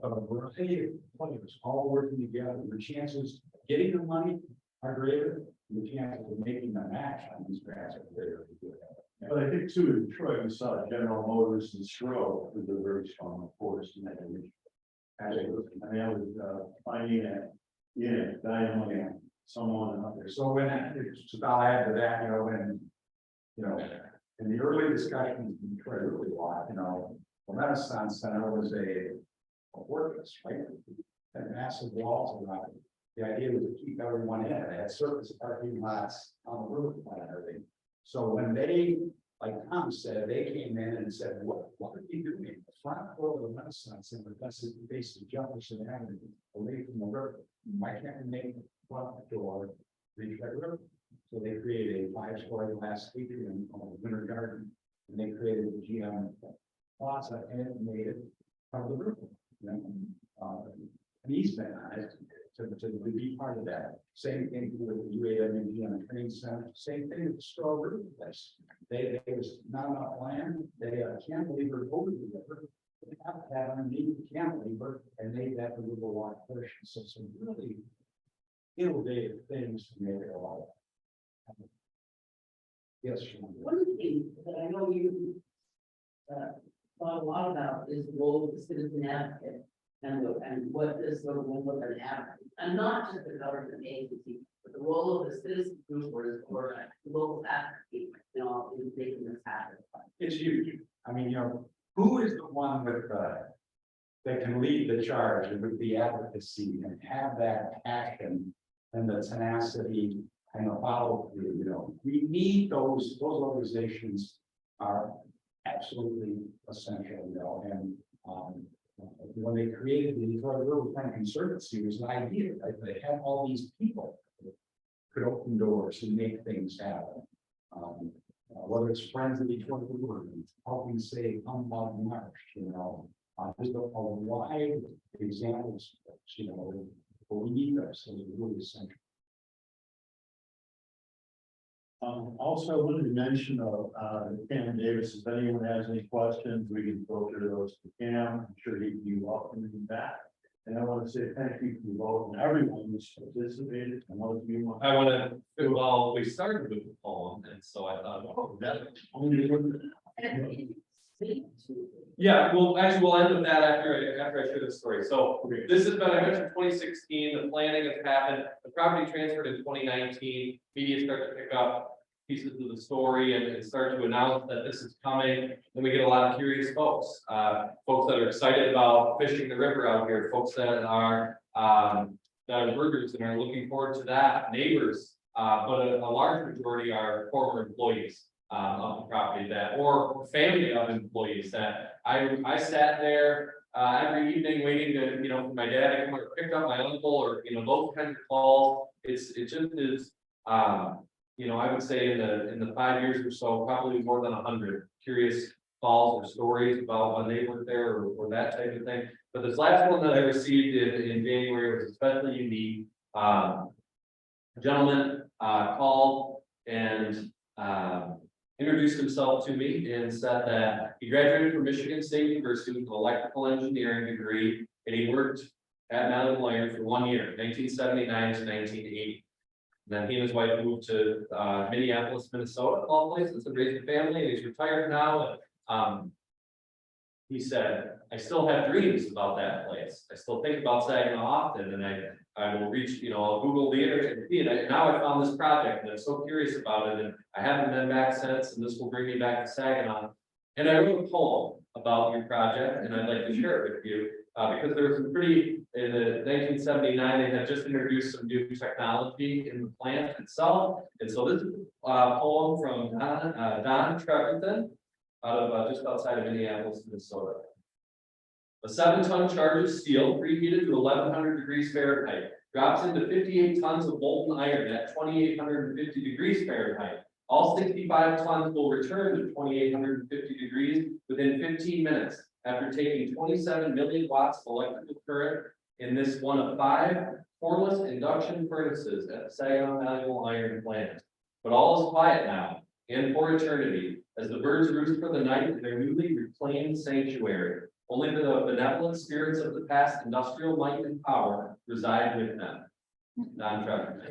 But a variety of players all working together, the chances of getting the money are greater, the chances of making a match on these grants are greater. But I think too, in Detroit, we saw General Motors and Stroh, who were very strong force in that region. I mean, I was finding that, Dynamo, someone out there. So when, so I'll add to that, when, in the early discussions in Detroit, really a lot, the Renaissance Center was a workplace, right? And massive walls around it. The idea was to keep everyone in. They had surface parking lots on the roof and everything. So when they, like Tom said, they came in and said, what are you doing? The front door of the Renaissance Center, that's the base of Jefferson Avenue, away from the river. Why can't we make the front door reach that river? So they created a 5-story glass atrium called the Winter Garden, and they created the GM Plaza and made it part of the river. An easement on it to be part of that. Same thing with the UAM and GM Training Center. Same thing with the Straw River place. They was not enough land. They cantilever over the river. They have to have underneath the cantilever and made that the river walk portion. So some really innovative things to make it all. Yes, Sean. One thing that I know you thought a lot about is the role of the citizen advocate and what is the role of an advocate, and not just the government agency, but the role of the citizen group or the local advocate, in making this happen. It's huge. I mean, who is the one with that can lead the charge and with the advocacy and have that passion and the tenacity and the follow through, we need those organizations are absolutely essential, and when they created the Detroit Riverfront Conservancy, it was an idea, right? They had all these people that could open doors and make things happen. Whether it's Friends of Detroit River, helping save Unbound Marsh, there's a wide examples, but we need those, so it's really essential. Also, I wanted to mention, Cam Davis, if anyone has any questions, we can filter those to Cam. I'm sure he'd be welcoming back. And I want to say thank you to both and everyone who's participated. And those of you want. I want to, well, we started with the poem, and so I thought, yeah, well, actually, we'll end with that after I share the story. So this has been, I mentioned 2016, the planning has happened, the property transferred in 2019, media start to pick up pieces of the story and start to announce that this is coming. And we get a lot of curious folks, folks that are excited about fishing the river out here, folks that are birders and are looking forward to that, neighbors, but a large majority are former employees of the property or family of employees that I sat there every evening waiting to, for my dad to come or pick up my uncle or, those kinds of calls. It just is, I would say in the 5 years or so, probably more than 100 curious calls or stories about when they were there or that type of thing. But this last one that I received in January was especially unique. A gentleman called and introduced himself to me and said that he graduated from Michigan State University with an electrical engineering degree, and he worked at Madeline Lawyer for 1 year, 1979 to 1980. And then he and his wife moved to Minneapolis, Minnesota, of all places, and raised a family, and he's retired now. And he said, I still have dreams about that place. I still think about Saginaw often, and I will reach, I'll Google the internet and see it. And now I found this project and I'm so curious about it, and I haven't been back since, and this will bring me back to Saginaw. And I wrote a poem about your project, and I'd like to share it with you, because there was some in the 1979, they had just introduced some new technology in the plant itself. And so this is a poem from Don Treverton out of just outside of Minneapolis, Minnesota. A 7-ton charge of steel preheated to 1100 degrees Fahrenheit drops into 58 tons of molten iron at 2850 degrees Fahrenheit. All 65 tons will return to 2,850 degrees within 15 minutes after taking 27 million watts of electrical current in this one of 5 formless induction furnaces at the Saginaw Valuable Iron Plant. But all is quiet now and for eternity as the birds roost for the night in their newly reclaimed sanctuary. Only the benevolent spirits of the past industrial might and power reside with them. Don Trevor.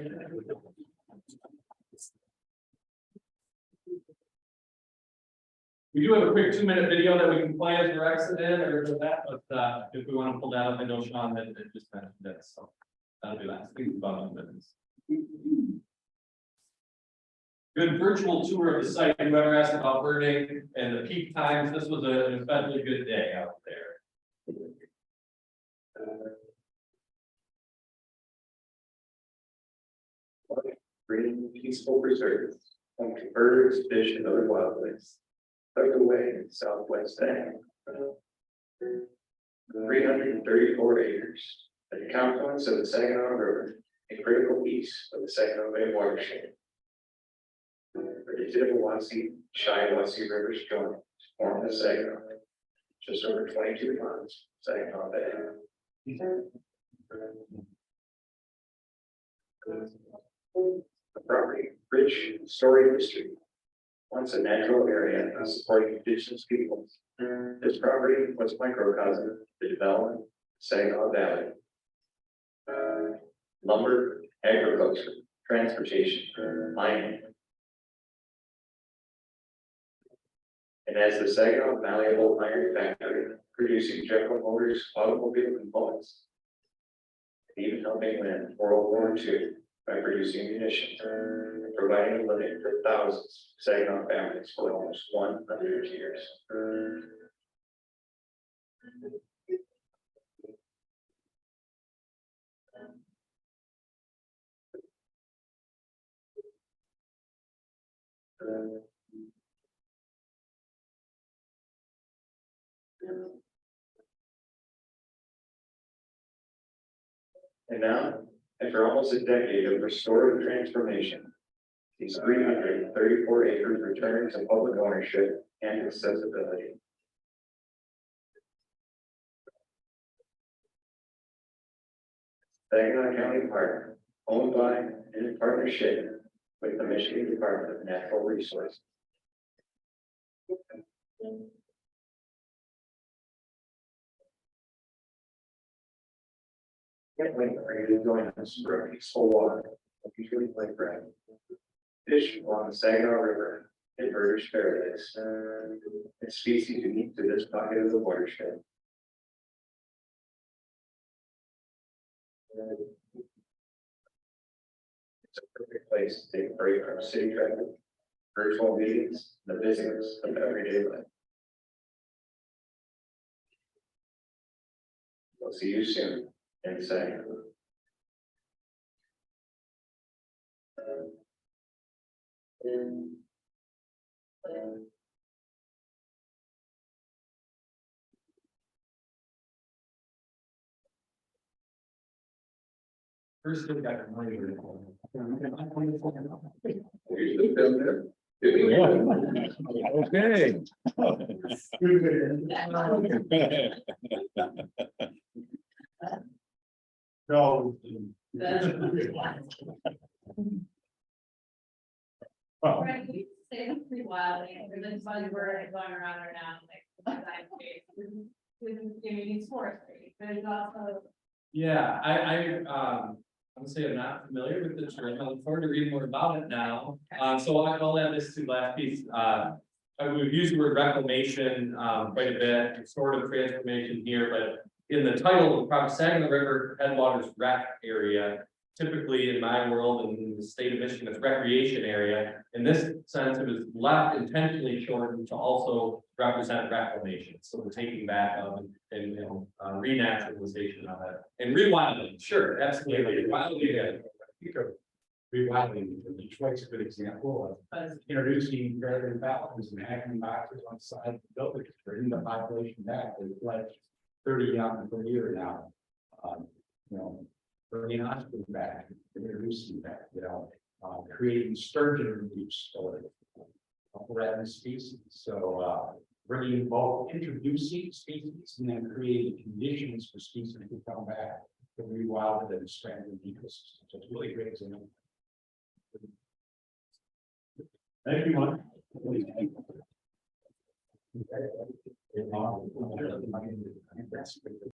We do have a quick 2-minute video that we can play as we're exiting or that, but if we want to pull that up, I know Sean that just mentioned that, so that'll be last. Think about 2 minutes. Good virtual tour of the site. Whoever asked about burning and the peak times, this was an especially good day out there. Green, peaceful preserves, home to birds, fish, and other wildlife. Tucked away in southwest Saginaw. 334 acres, at the confluence of the Saginaw River, a critical piece of the Saginaw Bay watershed. The Tittabawassee, Shiawassee rivers join to form the Saginaw, just over 22 miles, Saginaw Bay. The property, rich story history, once a natural area supporting indigenous peoples. This property was microcosm of the development of Saginaw Valley. Lumber, agriculture, transportation, mining. And as the Saginaw Malleable Iron Factory, producing General Motors automobile components, even helping win World War II by producing munitions, providing a living for thousands of Saginaw families for almost 100 years. And now, after almost a decade of restorative transformation, these 334 acres return to public ownership and accessibility. Saginaw County Park, owned by and in partnership with the Michigan Department of Natural Resources. Can't wait for you to join us for a peaceful walk, a peaceful lake ride. Fish along the Saginaw River in British paradise. A species unique to this pocket of the watershed. It's a perfect place to take a break from city traffic, virtual meetings, the busyness of everyday life. We'll see you soon in Saginaw. First thing I can money. Okay. No. Right, we say it's pretty wild, and there's been fun bird going around right now, like, with community forestry, there's also. Yeah, I'm gonna say I'm not familiar with the term. I look forward to reading more about it now. So I'll add this to the last piece. We've used the word reclamation quite a bit, restorative transformation here, but in the title of the Saginaw River Headwaters Rec Area, typically in my world and in the state of Michigan, it's recreation area. In this sense, it was left intentionally shortened to also represent reclamation. So we're taking back of and renaturalization of it and rewilding. Sure, absolutely. Rewilding. Rewilding, Detroit's a good example of introducing garden fountains and hanging boxes on the side of the building. Bringing the population back, they've like 30 young per year now. Bringing hospitals back, introducing back, creating sturgeon reefs for threatened species. So bringing both introducing species and then creating conditions for species to come back to rewilded and stranded ecosystems. So it's really great example. Thank you, Mike. That's